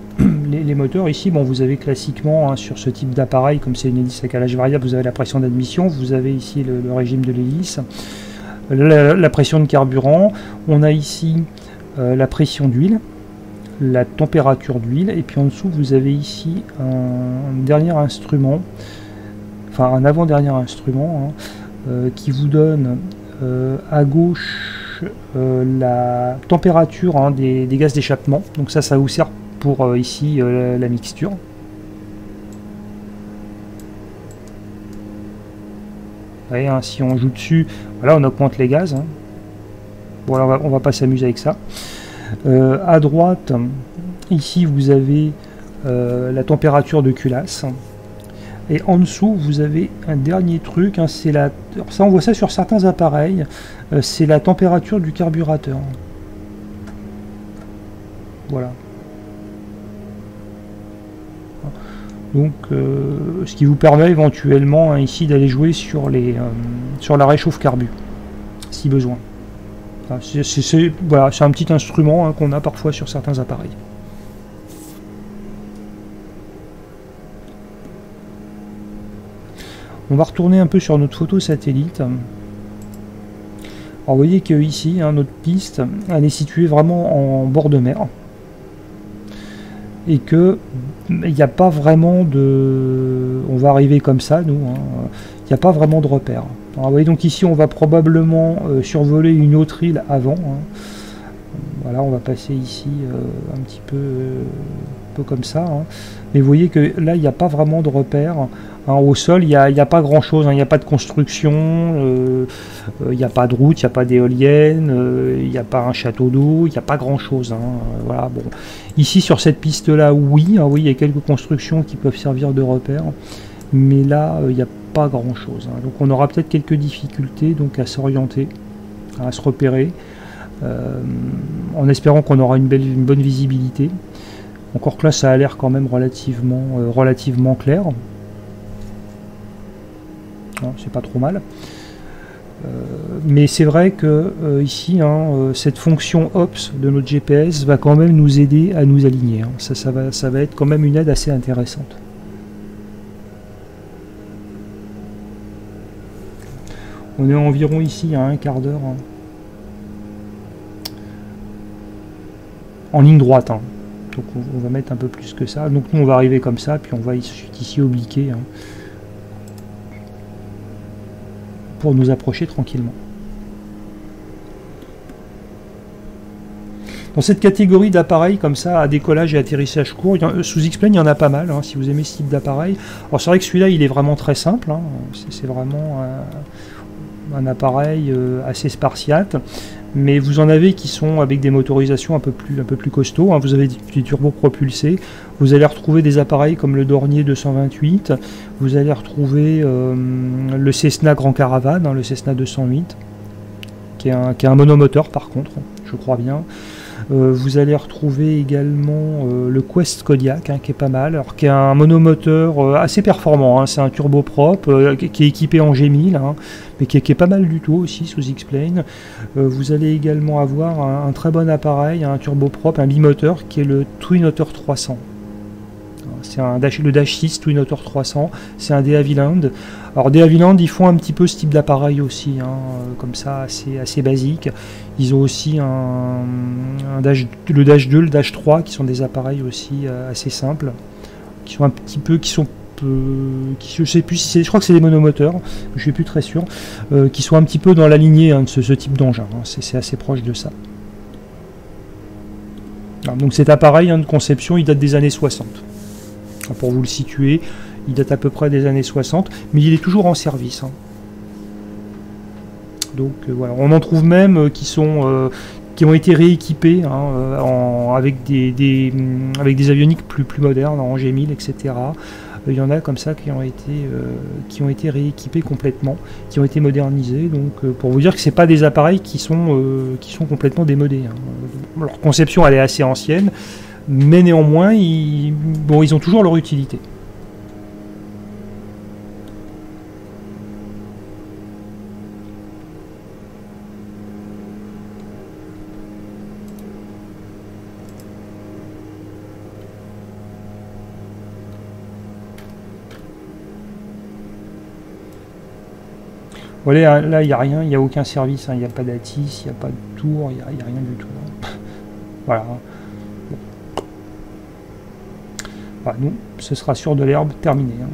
moteurs ici, bon, vous avez classiquement, hein, sur ce type d'appareil, comme c'est une hélice à calage variable, vous avez la pression d'admission, vous avez ici le régime de l'hélice, la pression de carburant, on a ici la pression d'huile, la température d'huile, et puis en dessous vous avez ici un dernier instrument, enfin un avant-dernier instrument, hein, qui vous donne à gauche la température hein, des gaz d'échappement. Donc ça vous sert pour ici la mixture. Vous voyez, hein, si on joue dessus, voilà, on augmente les gaz. Hein. Bon, alors on va pas s'amuser avec ça. À droite, ici vous avez la température de culasse. Et en dessous, vous avez un dernier truc, hein, c'est la... Alors ça, on voit ça sur certains appareils, c'est la température du carburateur. Voilà. Donc, ce qui vous permet éventuellement hein, ici d'aller jouer sur la réchauffe carbu, si besoin. Voilà, c'est un petit instrument hein, qu'on a parfois sur certains appareils. On va retourner un peu sur notre photo satellite. Alors vous voyez que ici, hein, notre piste, elle est située vraiment en bord de mer. Et que il n'y a pas vraiment de... On va arriver comme ça, nous. Hein, il n'y a pas vraiment de repère. Alors, vous voyez donc ici, on va probablement survoler une autre île avant. Hein. Voilà, on va passer ici un petit peu comme ça. Hein. Mais vous voyez que là, il n'y a pas vraiment de repère. Hein, au sol, il n'y a pas grand-chose, hein, il n'y a pas de construction, il n'y a pas de route, il n'y a pas d'éolienne, il n'y a pas un château d'eau, il n'y a pas grand-chose. Hein, voilà, bon. Ici, sur cette piste-là, oui, hein, oui, il y a quelques constructions qui peuvent servir de repère, mais là, il n'y a pas grand-chose. Hein. Donc on aura peut-être quelques difficultés donc, à s'orienter, à se repérer, en espérant qu'on aura une bonne visibilité. Encore que là, ça a l'air quand même relativement clair. C'est pas trop mal. Mais c'est vrai que ici, hein, cette fonction OPS de notre GPS va quand même nous aider à nous aligner. Hein. Ça va être quand même une aide assez intéressante. On est environ ici à un quart d'heure hein, en ligne droite. Hein. Donc on va mettre un peu plus que ça. Donc nous on va arriver comme ça, puis on va ici obliquer. Hein, pour nous approcher tranquillement. Dans cette catégorie d'appareils comme ça, à décollage et atterrissage court, sous X-Plane, il y en a pas mal, hein, si vous aimez ce type d'appareil. Alors c'est vrai que celui-là, il est vraiment très simple, hein, c'est vraiment un appareil assez spartiate, mais vous en avez qui sont avec des motorisations un peu plus costauds, hein. Vous avez des turbos propulsés, vous allez retrouver des appareils comme le Dornier 228, vous allez retrouver le Cessna Grand Caravan, hein, le Cessna 208, qui est un monomoteur par contre, je crois bien. Vous allez retrouver également le Quest Kodiak, hein, qui est pas mal, alors qui est un monomoteur assez performant, hein, c'est un turboprop qui est équipé en G1000, hein, mais qui est pas mal du tout aussi sous X-Plane. Vous allez également avoir un très bon appareil, un turboprop, un bimoteur, qui est le Twin Otter 300. C'est le Dash 6 Twin Otter 300, c'est un de Havilland. Alors de Havilland, ils font un petit peu ce type d'appareil aussi, hein, comme ça, assez basique. Ils ont aussi le Dash 2, le Dash 3, qui sont des appareils aussi assez simples, qui sont un petit peu, je sais plus si je crois que c'est des monomoteurs, je suis plus très sûr, qui sont un petit peu dans la lignée hein, de ce type d'engin, hein, c'est assez proche de ça. Alors, donc cet appareil hein, de conception, il date des années 60. Pour vous le situer, il date à peu près des années 60, mais il est toujours en service. Hein. Donc voilà, on en trouve même qui ont été rééquipés hein, avec des avioniques plus modernes, en G1000, etc. Il y en a comme ça qui ont été rééquipés complètement, qui ont été modernisés. Donc pour vous dire que c'est pas des appareils qui sont complètement démodés. Hein. Leur conception elle est assez ancienne. Mais néanmoins, ils ont toujours leur utilité. Voilà, là, il n'y a rien, il n'y a aucun service, hein, il n'y a pas d'ATIS, il n'y a pas de tour, il n'y a rien du tout. Hein. Voilà. Voilà, nous, ce sera sur de l'herbe terminé. Hein.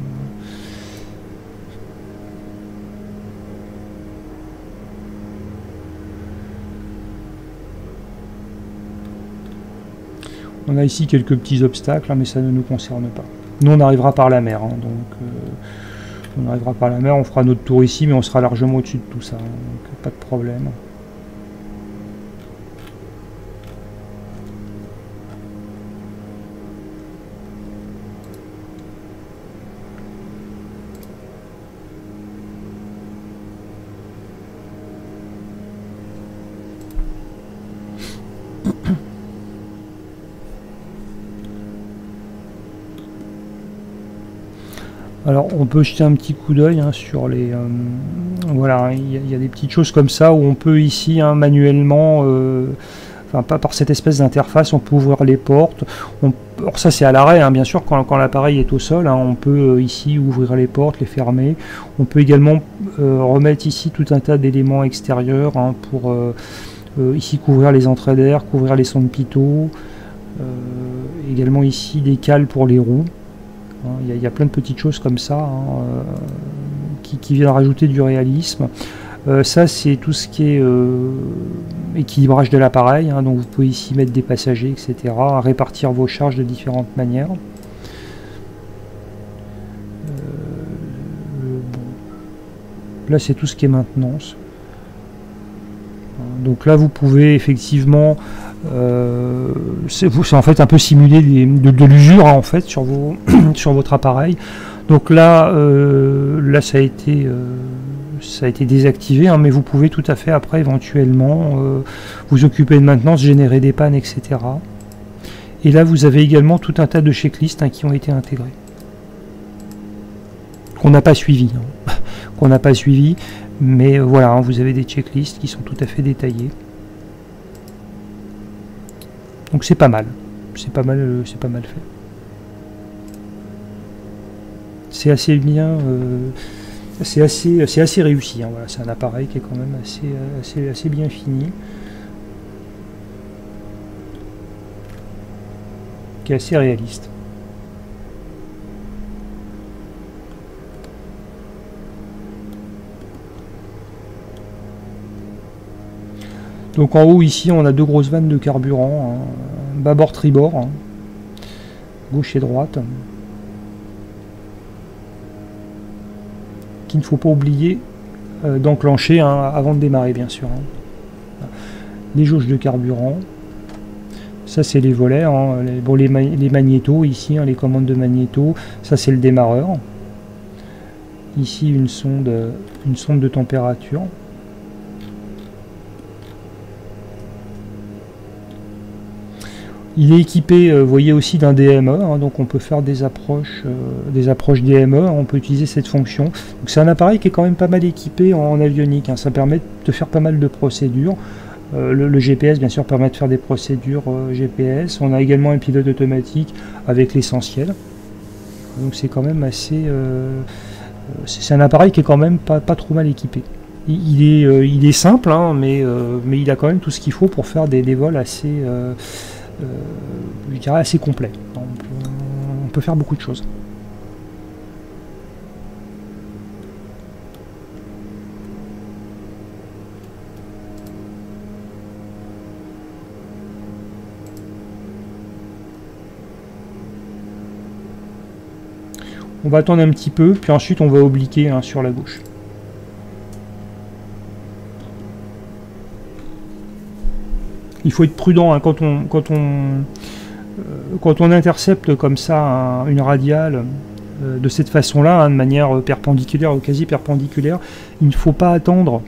On a ici quelques petits obstacles, hein, mais ça ne nous concerne pas. Nous, on arrivera par la mer, hein, donc on arrivera par la mer, on fera notre tour ici, mais on sera largement au-dessus de tout ça, hein, donc pas de problème. Alors on peut jeter un petit coup d'œil hein, sur les... voilà, il y a des petites choses comme ça où on peut ici hein, manuellement, enfin pas par cette espèce d'interface, on peut ouvrir les portes. Alors ça c'est à l'arrêt, hein, bien sûr, quand l'appareil est au sol, hein, on peut ici ouvrir les portes, les fermer. On peut également remettre ici tout un tas d'éléments extérieurs hein, pour ici couvrir les entrées d'air, couvrir les sondes pitot. Également ici des cales pour les roues. Il y a plein de petites choses comme ça hein, qui viennent rajouter du réalisme. Ça c'est tout ce qui est équilibrage de l'appareil, hein, donc vous pouvez ici mettre des passagers, etc. Répartir vos charges de différentes manières. Bon. Là c'est tout ce qui est maintenance. Donc là vous pouvez effectivement c'est en fait un peu simuler de l'usure hein, en fait sur vos sur votre appareil. Donc là là ça a été désactivé hein, mais vous pouvez tout à fait après éventuellement vous occuper de maintenance, générer des pannes, etc. Et là vous avez également tout un tas de checklists hein, qui ont été intégrés qu'on n'a pas suivi hein. Qu'on n'a pas suivi, mais voilà hein, vous avez des checklists qui sont tout à fait détaillés. Donc c'est pas mal, c'est pas mal fait. C'est assez bien, c'est assez réussi. Hein, voilà, c'est un appareil qui est quand même assez bien fini, qui est assez réaliste. Donc en haut ici on a deux grosses vannes de carburant, hein, bâbord tribord, hein, gauche et droite, qu'il ne faut pas oublier d'enclencher hein, avant de démarrer bien sûr. Hein. Les jauges de carburant, ça c'est les volets, hein, les magnétos ici, hein, les commandes de magnéto, ça c'est le démarreur. Ici une sonde de température. Il est équipé, vous voyez, aussi d'un DME, hein, donc on peut faire des approches DME, on peut utiliser cette fonction. Donc c'est un appareil qui est quand même pas mal équipé en avionique, hein, ça permet de faire pas mal de procédures. Le GPS, bien sûr, permet de faire des procédures GPS. On a également un pilote automatique avec l'essentiel. Donc c'est quand même assez... c'est un appareil qui est quand même pas trop mal équipé. Il est simple, hein, mais il a quand même tout ce qu'il faut pour faire des vols assez... je dirais assez complet. On peut faire beaucoup de choses. On va attendre un petit peu, puis ensuite on va obliquer hein, sur la gauche. Il faut être prudent hein, quand on intercepte comme ça une radiale de cette façon-là, hein, de manière perpendiculaire ou quasi perpendiculaire. Il ne faut pas attendre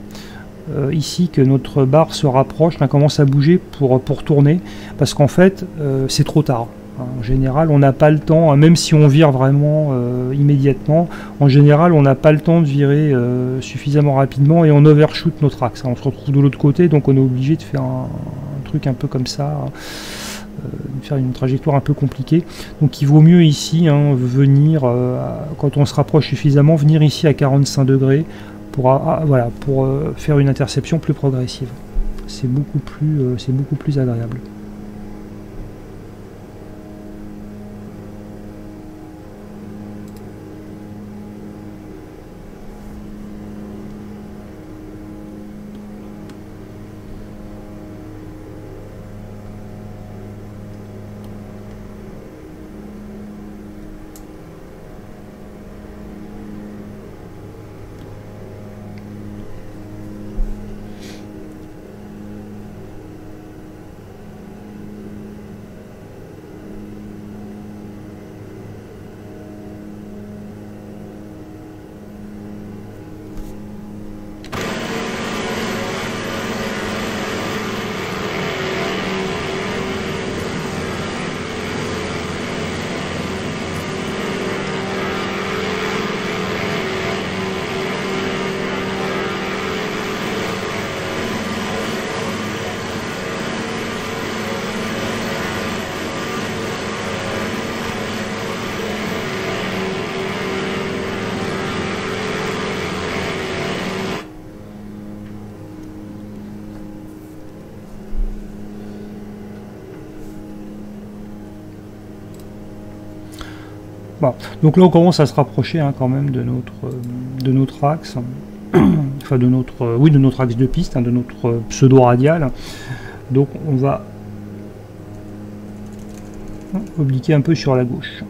ici que notre barre se rapproche, là, commence à bouger pour tourner, parce qu'en fait c'est trop tard. En général, on n'a pas le temps, même si on vire vraiment immédiatement, en général, on n'a pas le temps de virer suffisamment rapidement et on overshoot notre axe. On se retrouve de l'autre côté, donc on est obligé de faire un truc un peu comme ça, de faire une trajectoire un peu compliquée. Donc il vaut mieux ici hein, venir, quand on se rapproche suffisamment, venir ici à 45 degrés pour faire une interception plus progressive. C'est beaucoup plus agréable. Voilà. Donc là on commence à se rapprocher hein, quand même de notre axe, enfin de notre, oui, de notre axe de piste, hein, de notre pseudo-radial. Donc on va obliquer un peu sur la gauche.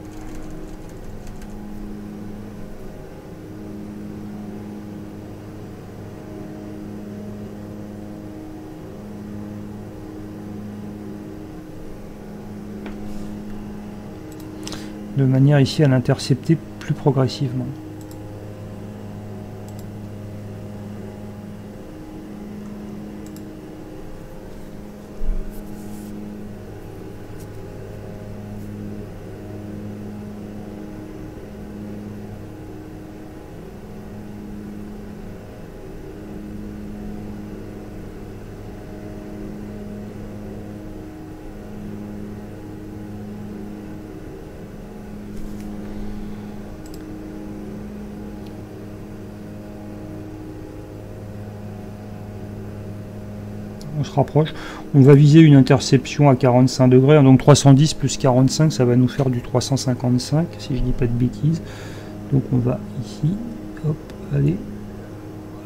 De manière ici à l'intercepter plus progressivement. On se rapproche, on va viser une interception à 45 degrés, donc 310 plus 45, ça va nous faire du 355, si je dis pas de bêtises. Donc on va ici, hop, aller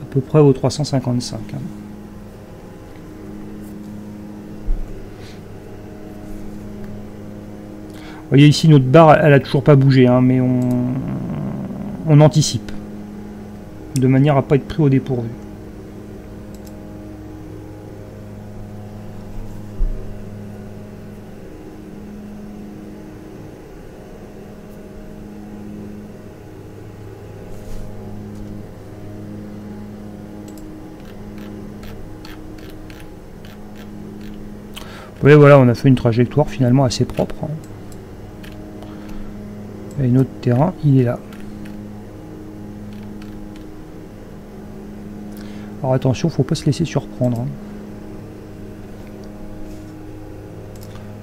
à peu près au 355. Hein. Vous voyez ici notre barre, elle a toujours pas bougé, hein, mais on anticipe, de manière à pas être pris au dépourvu. Oui, voilà, on a fait une trajectoire finalement assez propre. Hein. Et notre terrain, il est là. Alors attention, faut pas se laisser surprendre. Hein.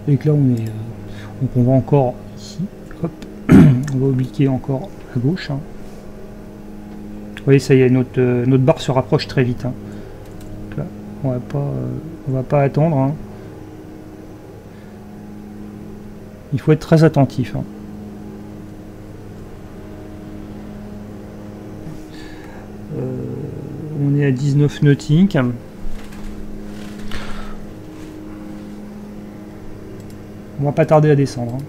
Et que là, on est. Donc on va encore ici. Hop. On va obliquer encore à gauche. Hein. Vous voyez, ça y est, notre barre se rapproche très vite. Hein. Donc là, on va pas attendre. Hein. Il faut être très attentif. Hein. On est à 19 nautiques. On va pas tarder à descendre. Hein.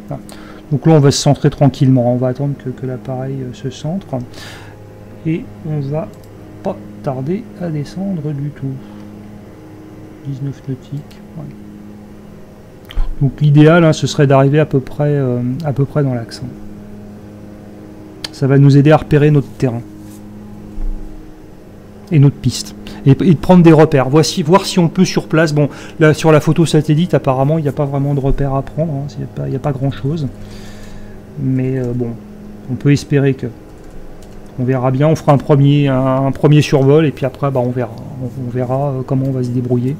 Voilà. Donc là, on va se centrer tranquillement. On va attendre que l'appareil se centre. Et on va pas tarder à descendre du tout. 19 nautiques. Ouais. Donc l'idéal, hein, ce serait d'arriver à peu près dans l'axe. Ça va nous aider à repérer notre terrain et notre piste et de prendre des repères. Voir si on peut sur place. Bon, là sur la photo satellite, apparemment, il n'y a pas vraiment de repères à prendre. Hein, il n'y a pas grand chose. Mais bon, on peut espérer que. On verra bien. On fera un premier survol et puis après, bah, on verra comment on va se débrouiller.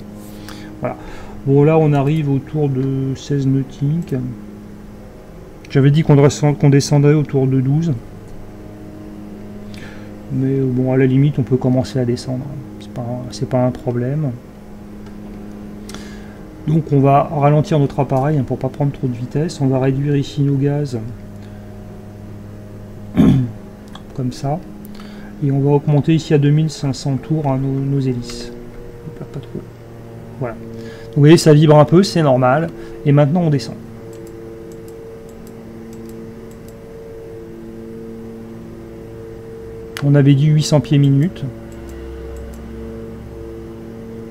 Voilà. Bon, là, on arrive autour de 16 nautiques. J'avais dit qu'on descendait autour de 12. Mais bon, à la limite, on peut commencer à descendre. C'est pas un problème. Donc, on va ralentir notre appareil hein, pour pas prendre trop de vitesse. On va réduire ici nos gaz. Comme ça. Et on va augmenter ici à 2500 tours hein, nos hélices. Pas trop. Voilà. Donc, vous voyez, ça vibre un peu, c'est normal. Et maintenant, on descend. On avait dit 800 pieds minutes.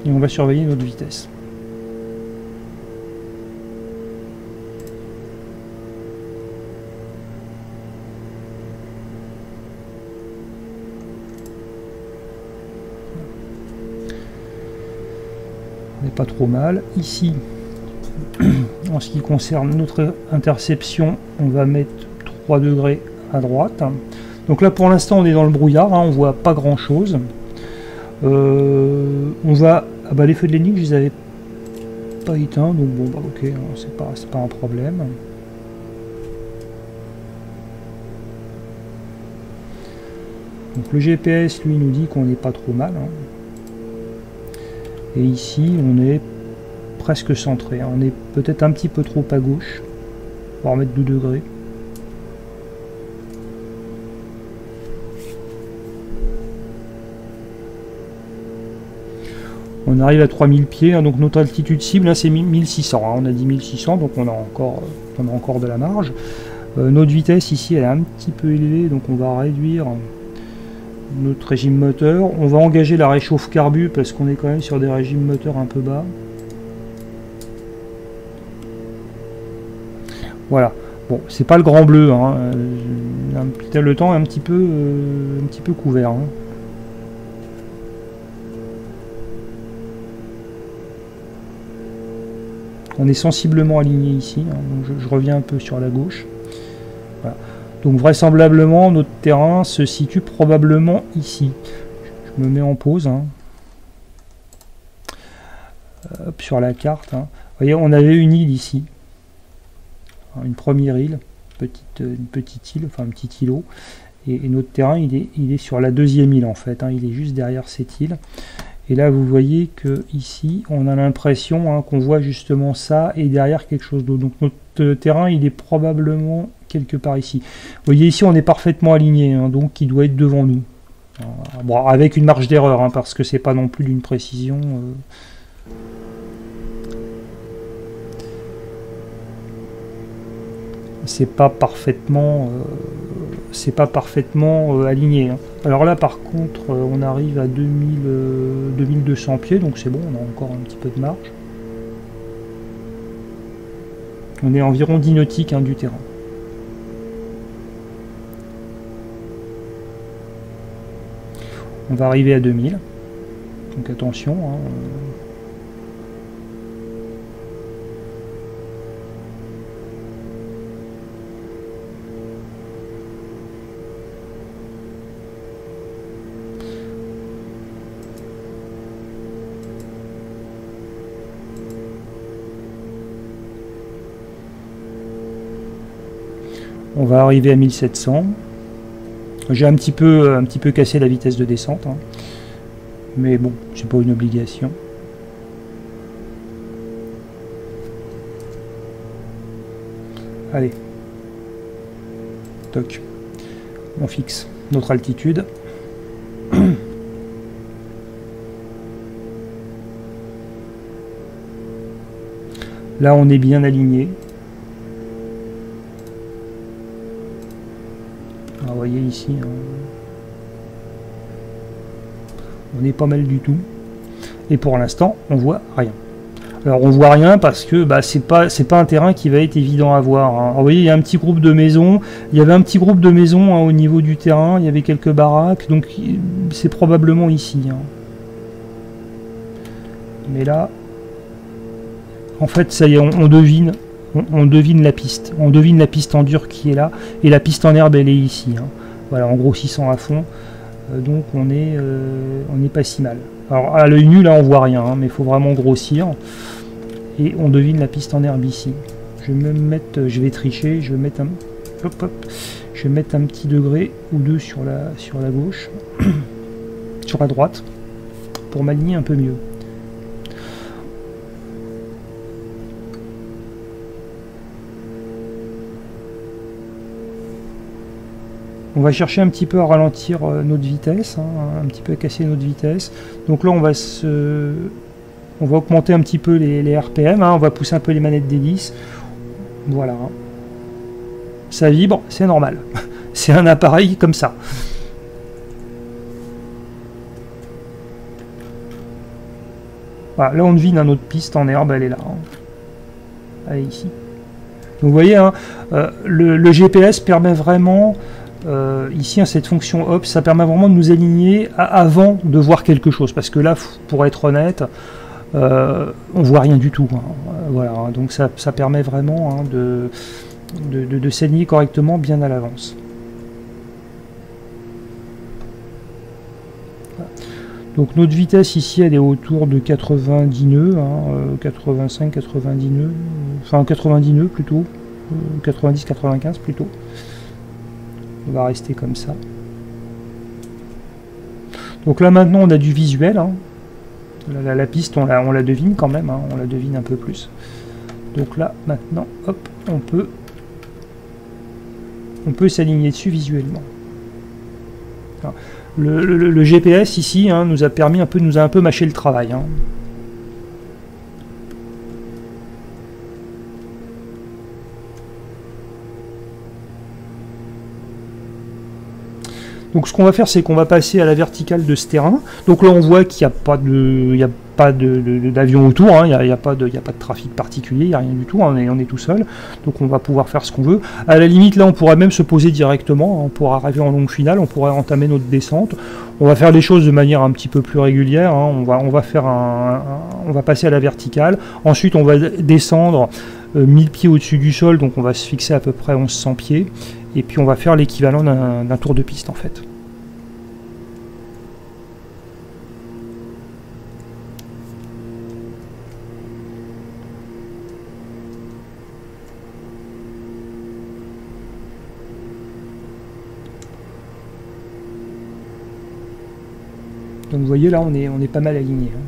Et on va surveiller notre vitesse. On n'est pas trop mal. Ici, en ce qui concerne notre interception, on va mettre 3 degrés à droite. Donc là, pour l'instant, on est dans le brouillard, hein, on voit pas grand-chose. On va... Ah bah les feux de Lénique, je les avais pas éteints, donc bon, bah ok, c'est pas un problème. Donc le GPS, lui, nous dit qu'on n'est pas trop mal. Hein. Et ici, on est presque centré. On est peut-être un petit peu trop à gauche. On va remettre 2 degrés. On arrive à 3000 pieds, hein, donc notre altitude cible, c'est 1600. Hein, on a dit 1600, donc on a encore de la marge. Notre vitesse ici, elle est un petit peu élevée, donc on va réduire notre régime moteur. On va engager la réchauffe carbu, parce qu'on est quand même sur des régimes moteurs un peu bas. Voilà. Bon, c'est pas le grand bleu, hein. Le temps est un petit peu couvert. Hein. On est sensiblement aligné ici, hein, donc je reviens un peu sur la gauche. Voilà. Donc vraisemblablement, notre terrain se situe probablement ici. Je me mets en pause. Hein. Hop, sur la carte. Hein. Vous voyez, on avait une île ici. Une première île, une petite île, enfin un petit îlot. Et notre terrain, il est sur la deuxième île en fait. Hein, il est juste derrière cette île. Et là, vous voyez que ici, on a l'impression hein, qu'on voit justement ça et derrière quelque chose d'autre. Donc notre terrain, il est probablement quelque part ici. Vous voyez ici, on est parfaitement aligné, hein, donc il doit être devant nous. Bon, avec une marge d'erreur, hein, parce que c'est pas non plus d'une précision. C'est pas parfaitement aligné. Hein. Alors là par contre on arrive à 2200 pieds, donc c'est bon, on a encore un petit peu de marge. On est environ 10 nautiques hein, du terrain. On va arriver à 2000, donc attention. Hein, on va arriver à 1700. J'ai un petit peu cassé la vitesse de descente, hein. Mais bon, c'est pas une obligation. Allez, toc, on fixe notre altitude. Là, on est bien aligné. Vous voyez ici, hein, on est pas mal du tout. Et pour l'instant, on voit rien. Alors on voit rien parce que bah, c'est pas un terrain qui va être évident à voir. Hein. Alors, vous voyez, il y a un petit groupe de maisons. Il y avait un petit groupe de maisons hein, au niveau du terrain. Il y avait quelques baraques. Donc c'est probablement ici. Hein. Mais là, en fait, ça y est, on devine. On devine la piste. On devine la piste en dur qui est là. Et la piste en herbe, elle est ici. Hein. Voilà, en grossissant à fond. Donc on est pas si mal. Alors à l'œil nu, là, on voit rien. Hein, mais il faut vraiment grossir. Et on devine la piste en herbe ici. Je vais même mettre... Je vais tricher. Je vais mettre un... Hop, hop. Je vais mettre un petit degré ou deux sur la gauche. Sur la droite. Pour m'aligner un peu mieux. On va chercher un petit peu à ralentir notre vitesse, hein, un petit peu à casser notre vitesse. Donc là, on va augmenter un petit peu les RPM, hein, on va pousser un peu les manettes d'hélice. Voilà. Ça vibre, c'est normal. C'est un appareil comme ça. Voilà, là, on devine notre piste en herbe, elle est là. Hein. Elle est ici. Donc vous voyez, hein, le GPS permet vraiment... ici, hein, cette fonction hop, ça permet vraiment de nous aligner avant de voir quelque chose, parce que là, pour être honnête, on voit rien du tout. Hein. Voilà, hein, donc ça permet vraiment hein, de s'aligner correctement bien à l'avance. Voilà. Donc notre vitesse ici, elle est autour de 90 nœuds, hein, 85, 90 nœuds, enfin 90 nœuds plutôt, 90, 95 plutôt. On va rester comme ça. Donc là maintenant on a du visuel. Hein. La piste, on la devine quand même, hein, on la devine un peu plus. Donc là, maintenant, hop, on peut s'aligner dessus visuellement. Alors, le GPS ici hein, nous a un peu mâché le travail. Hein. Donc ce qu'on va faire, c'est qu'on va passer à la verticale de ce terrain. Donc là, on voit qu'il n'y a pas d'avion autour, hein. Il n'y a pas de trafic particulier, il n'y a rien du tout, hein. On est tout seul. Donc on va pouvoir faire ce qu'on veut. À la limite, là, on pourrait même se poser directement. On pourra arriver en longue finale, on pourrait entamer notre descente. On va faire les choses de manière un petit peu plus régulière. Hein. On va passer à la verticale. Ensuite, on va descendre 1000 pieds au-dessus du sol, donc on va se fixer à peu près 1100 pieds. Et puis on va faire l'équivalent d'un tour de piste en fait. Donc vous voyez là on est pas mal aligné. Hein.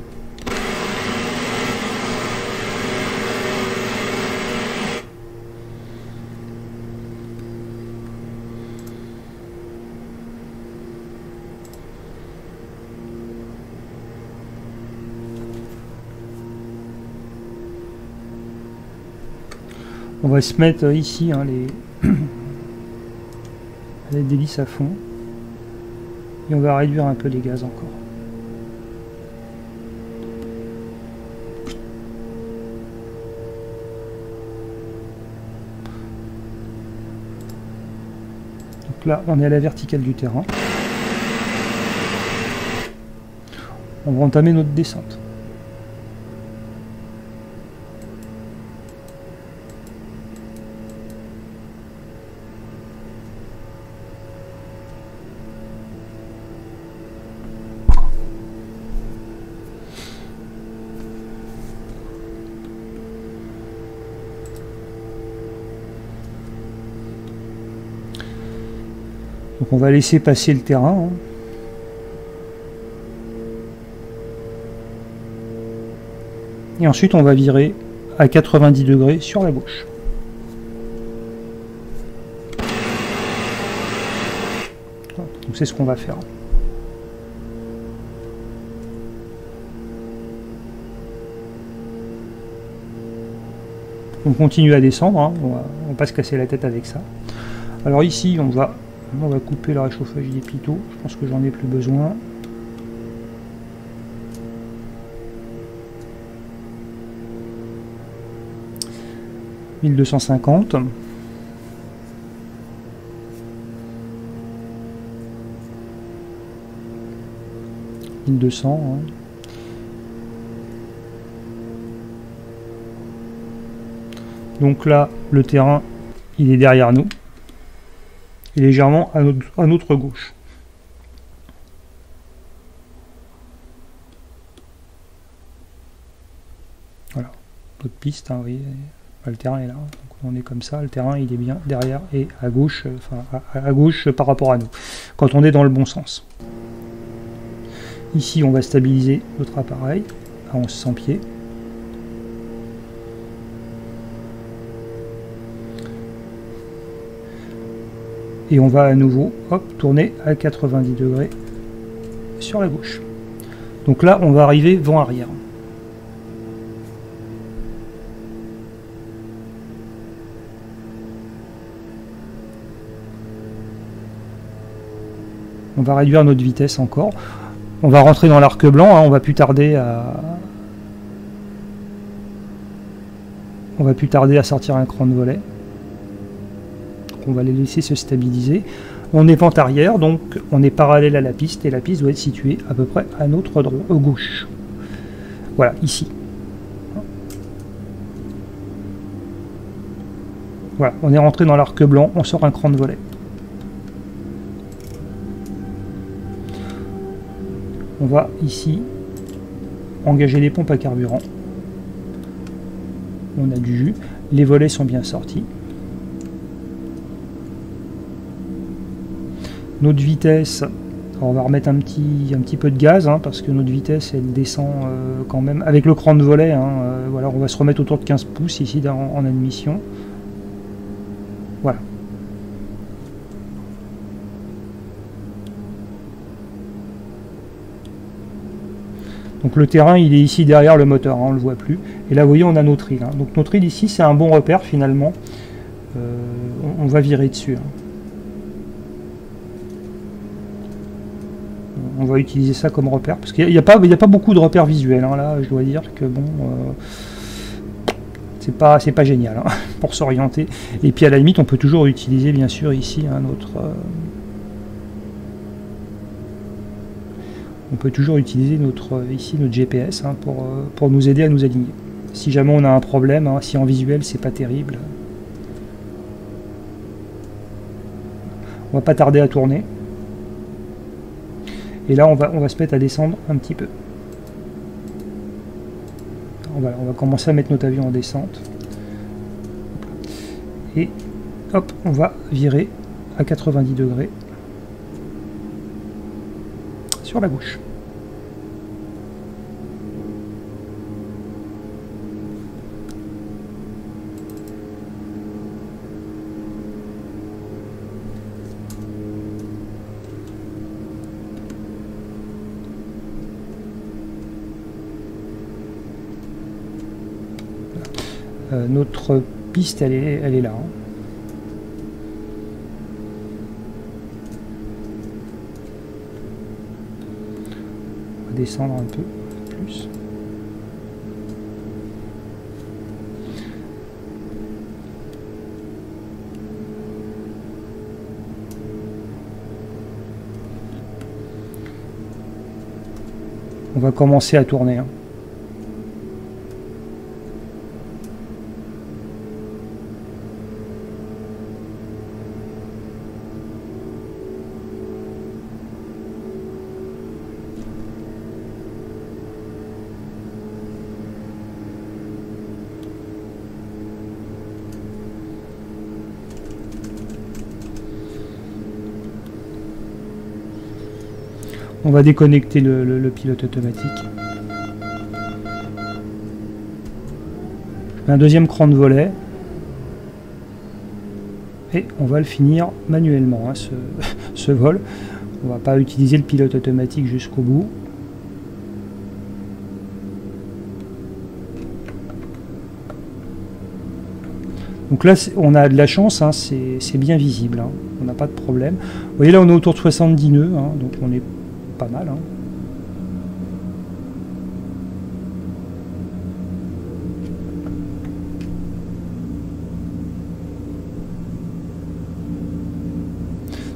On va se mettre ici hein, les délices à fond et on va réduire un peu les gaz encore. Donc là on est à la verticale du terrain. On va entamer notre descente. Donc on va laisser passer le terrain. Hein. Et ensuite on va virer à 90 degrés sur la gauche. Donc c'est ce qu'on va faire. On continue à descendre, hein. On va pas se casser la tête avec ça. Alors ici on va couper le réchauffage des pitot, je pense que j'en ai plus besoin. « 1250 ». 1200. Hein. Donc là, le terrain, il est derrière nous. Et légèrement à notre gauche. Voilà, notre piste, hein, vous voyez, le terrain est là, donc on est comme ça, le terrain il est bien derrière et à gauche, enfin à gauche par rapport à nous, quand on est dans le bon sens. Ici on va stabiliser notre appareil à 1100 pieds. Et on va à nouveau tourner à 90 degrés sur la gauche. Donc là, on va arriver vent arrière. On va réduire notre vitesse encore. On va rentrer dans l'arc blanc, hein, on va plus tarder à sortir un cran de volet. On va les laisser se stabiliser. On est vent arrière, donc on est parallèle à la piste, et la piste doit être située à peu près à notre gauche. Voilà, ici. Voilà, on est rentré dans l'arc blanc, on sort un cran de volet. On va ici engager les pompes à carburant. On a du jus, les volets sont bien sortis. Notre vitesse Alors on va remettre un petit peu de gaz, hein, parce que notre vitesse elle descend quand même avec le cran de volet, hein, voilà, on va se remettre autour de 15 pouces ici en admission. Voilà. Donc le terrain il est ici derrière le moteur, hein, on ne le voit plus. Et là vous voyez on a notre île, hein. Donc notre île ici c'est un bon repère finalement. On va virer dessus, hein. On va utiliser ça comme repère, parce qu'il n'y a pas beaucoup de repères visuels, hein, là, je dois dire que bon, c'est pas génial, hein, pour s'orienter. Et puis à la limite, on peut toujours utiliser bien sûr ici on peut toujours utiliser notre GPS, hein, pour nous aider à nous aligner. Si jamais on a un problème, hein, si en visuel c'est pas terrible, on va pas tarder à tourner. Et là, on va se mettre à descendre un petit peu. On va commencer à mettre notre avion en descente. Et hop, on va virer à 90 degrés sur la gauche. Notre piste, elle est là, hein. On va descendre un peu plus. On va commencer à tourner, hein. On va déconnecter le pilote automatique. Un deuxième cran de volet. Et on va le finir manuellement, hein, ce vol. On va pas utiliser le pilote automatique jusqu'au bout. Donc là, on a de la chance, hein, c'est bien visible, hein, on n'a pas de problème. Vous voyez là, on est autour de 70 nœuds, hein, donc on est pas mal, hein.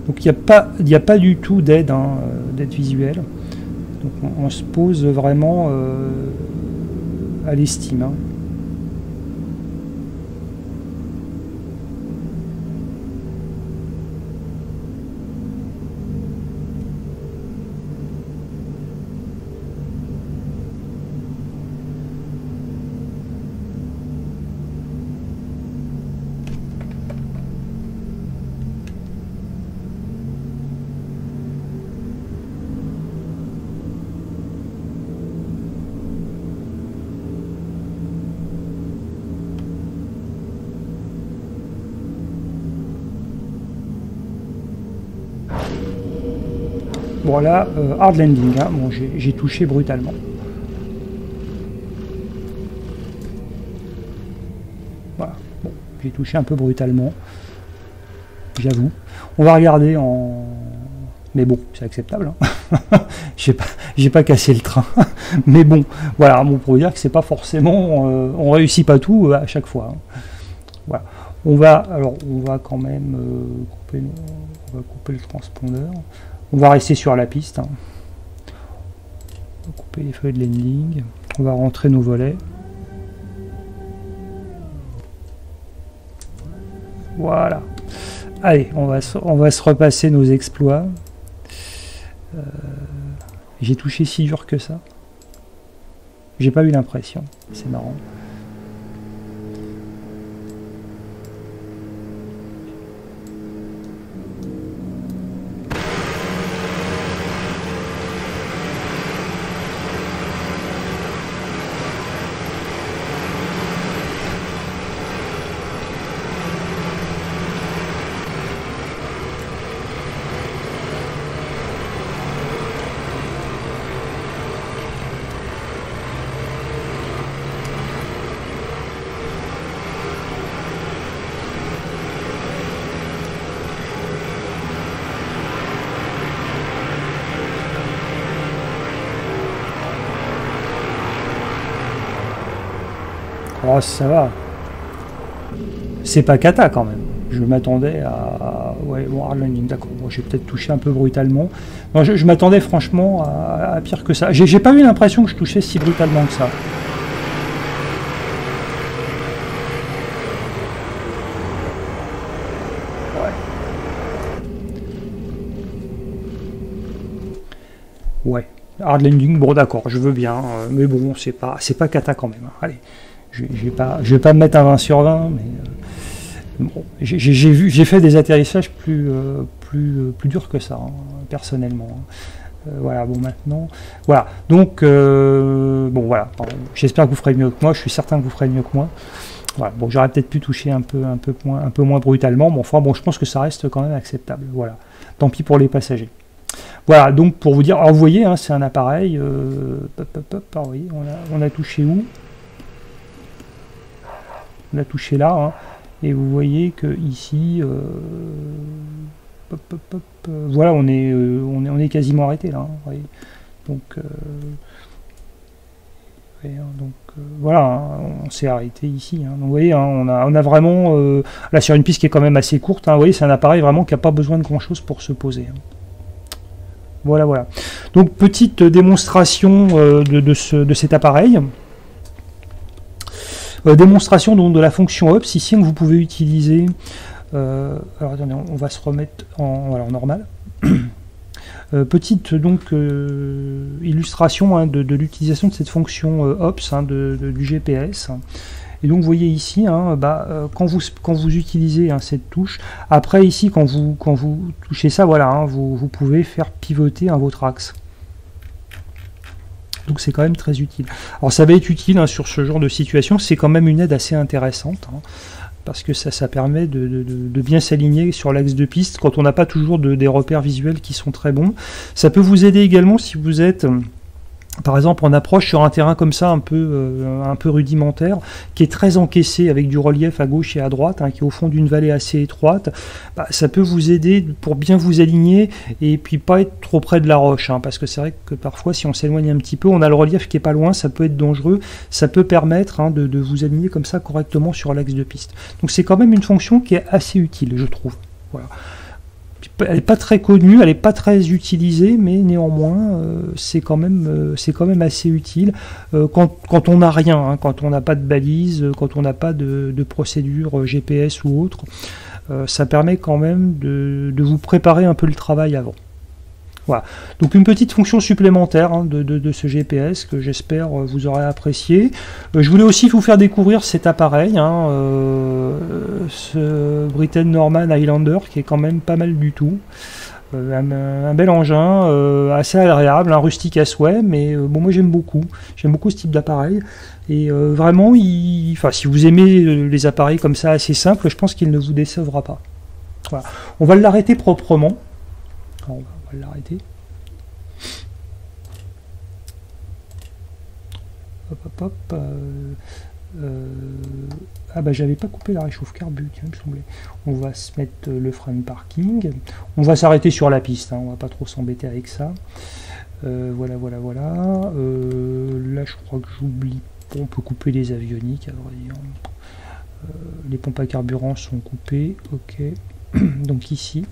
Donc il n'y a pas du tout d'aide, hein, d'aide visuelle. Donc on se pose vraiment à l'estime, hein. Voilà, hard landing, hein. Bon, j'ai touché brutalement. Voilà, bon, j'ai touché un peu brutalement, j'avoue. On va regarder en... Mais bon, c'est acceptable, hein. J'ai pas cassé le train. Mais bon, voilà, bon, pour vous dire que c'est pas forcément... on réussit pas tout à chaque fois, hein. Voilà. On va quand même couper le transpondeur. On va rester sur la piste, hein. On va couper les feuilles de landing. On va rentrer nos volets. Voilà. Allez, on va se repasser nos exploits. J'ai touché si dur que ça. J'ai pas eu l'impression. C'est marrant. Oh, ça va. C'est pas cata quand même. Je m'attendais à... Ouais, bon, hard landing, d'accord. Bon, j'ai peut-être touché un peu brutalement. Non, je m'attendais franchement à pire que ça. J'ai pas eu l'impression que je touchais si brutalement que ça. Ouais. Hard landing, bon d'accord, je veux bien, mais bon, c'est pas cata quand même. Hein. Allez, je vais pas me mettre un 20 sur 20, mais... Bon, j'ai fait des atterrissages plus durs que ça, hein, personnellement. Voilà, bon maintenant, voilà. Donc, bon voilà. J'espère que vous ferez mieux que moi. Je suis certain que vous ferez mieux que moi. Voilà. Bon, j'aurais peut-être pu toucher un peu moins brutalement, mais enfin bon, je pense que ça reste quand même acceptable. Voilà. Tant pis pour les passagers. Voilà. Donc pour vous dire, alors vous voyez, hein, c'est un appareil. Vous voyez, on a touché où? On a touché là. Hein. Et vous voyez que ici, voilà, on est quasiment arrêté là. Hein, voyez. Donc, voilà, hein, on s'est arrêté ici. Hein. Donc, vous voyez, hein, on a vraiment là sur une piste qui est quand même assez courte. Hein, vous voyez, c'est un appareil vraiment qui n'a pas besoin de grand chose pour se poser. Hein. Voilà, voilà. Donc petite démonstration de cet appareil. Démonstration donc de la fonction ops ici que vous pouvez utiliser. Alors attendez, on va se remettre en normal. Petite donc illustration hein, de l'utilisation de cette fonction ops hein, du GPS. Et donc vous voyez ici, hein, quand vous utilisez hein, cette touche, après ici quand vous touchez ça, voilà, hein, vous pouvez faire pivoter hein, votre axe. Donc c'est quand même très utile. Alors ça va être utile hein, sur ce genre de situation, c'est quand même une aide assez intéressante, hein, parce que ça permet de bien s'aligner sur l'axe de piste quand on n'a pas toujours des repères visuels qui sont très bons. Ça peut vous aider également si vous êtes... Par exemple, en approche sur un terrain comme ça, un peu rudimentaire, qui est très encaissé avec du relief à gauche et à droite, hein, qui est au fond d'une vallée assez étroite, ça peut vous aider pour bien vous aligner et puis pas être trop près de la roche, hein, parce que c'est vrai que parfois, si on s'éloigne un petit peu, on a le relief qui est pas loin, ça peut être dangereux, ça peut permettre hein, de vous aligner comme ça correctement sur l'axe de piste. Donc c'est quand même une fonction qui est assez utile, je trouve. Voilà. Elle n'est pas très connue, elle n'est pas très utilisée, mais néanmoins, c'est quand même assez utile quand on n'a rien, hein, quand on n'a pas de balise, quand on n'a pas de procédure GPS ou autre. Ça permet quand même de vous préparer un peu le travail avant. Voilà. Donc une petite fonction supplémentaire hein, de ce GPS que j'espère vous aurez apprécié. Je voulais aussi vous faire découvrir cet appareil, hein, ce Britten Norman Highlander qui est quand même pas mal du tout. Un bel engin, assez agréable, un rustique à souhait, mais bon moi j'aime beaucoup ce type d'appareil. Et vraiment, si vous aimez les appareils comme ça assez simples, je pense qu'il ne vous décevra pas. Voilà. On va l'arrêter proprement. Alors, on va l'arrêter. Hop. Ah bah j'avais pas coupé la réchauffe carbu, tiens, il me semblait. On va se mettre le frein de parking. On va s'arrêter sur la piste, hein, on va pas trop s'embêter avec ça. Voilà. Là je crois que j'oublie. On peut couper les avioniques, à vrai dire. Les pompes à carburant sont coupées, ok. Donc ici,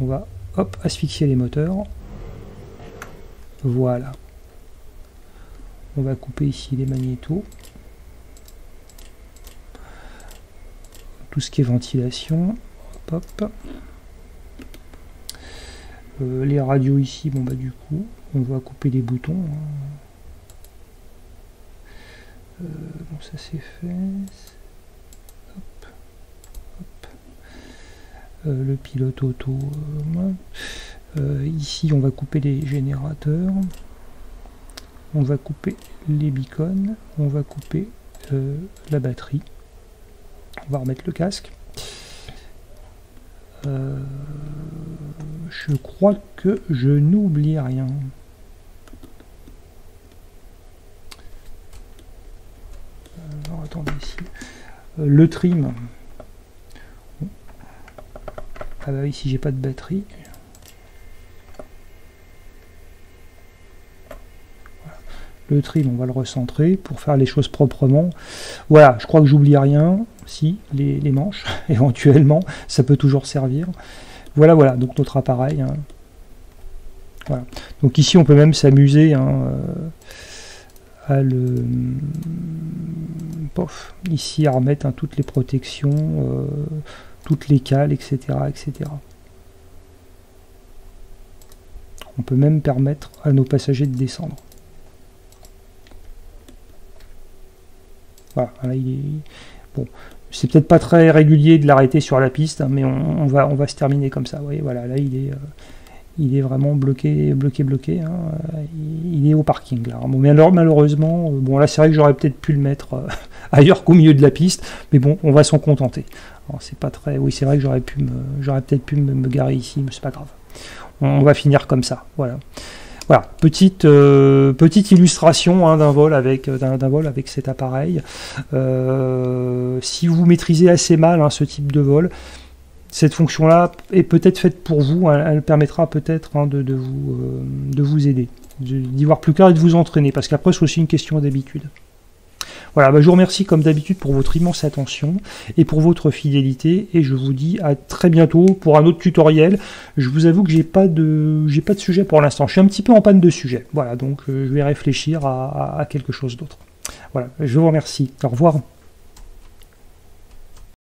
on va asphyxier les moteurs. Voilà. On va couper ici les magnétos. Tout ce qui est ventilation. Hop. Les radios ici, bon bah du coup, on va couper les boutons. Bon ça c'est fait. Hop. Le pilote auto. Ici on va couper les générateurs. On va couper les beacons. On va couper la batterie. On va remettre le casque. Je crois que je n'oublie rien. Alors attendez ici. Le trim. Ah bah ici j'ai pas de batterie. Voilà. Le trim, on va le recentrer pour faire les choses proprement. Voilà, je crois que j'oublie rien. Si, les manches, éventuellement, ça peut toujours servir. Voilà, voilà, donc notre appareil. Hein. Voilà. Donc ici, on peut même s'amuser hein, à le... Pof, ici, à remettre hein, toutes les protections, toutes les cales, etc., etc. On peut même permettre à nos passagers de descendre. Voilà, là, il est... Bon, c'est peut-être pas très régulier de l'arrêter sur la piste, hein, mais on va se terminer comme ça. Vous voyez, voilà, là, il est vraiment bloqué. Hein, il est au parking, là. Bon, mais alors, malheureusement, bon, là, c'est vrai que j'aurais peut-être pu le mettre ailleurs qu'au milieu de la piste, mais bon, on va s'en contenter. Alors, c'est pas très... Oui, c'est vrai que j'aurais peut-être pu me garer ici, mais c'est pas grave. On va finir comme ça, voilà. Voilà, petite illustration hein, d'un vol avec cet appareil. Si vous maîtrisez assez mal hein, ce type de vol, cette fonction-là est peut-être faite pour vous. Hein, elle permettra peut-être hein, de vous aider, d'y voir plus clair et de vous entraîner, parce qu'après c'est aussi une question d'habitude. Voilà, bah je vous remercie comme d'habitude pour votre immense attention et pour votre fidélité, et je vous dis à très bientôt pour un autre tutoriel. Je vous avoue que j'ai pas de sujet pour l'instant, je suis un petit peu en panne de sujet. Voilà, donc je vais réfléchir à quelque chose d'autre. Voilà, je vous remercie, au revoir.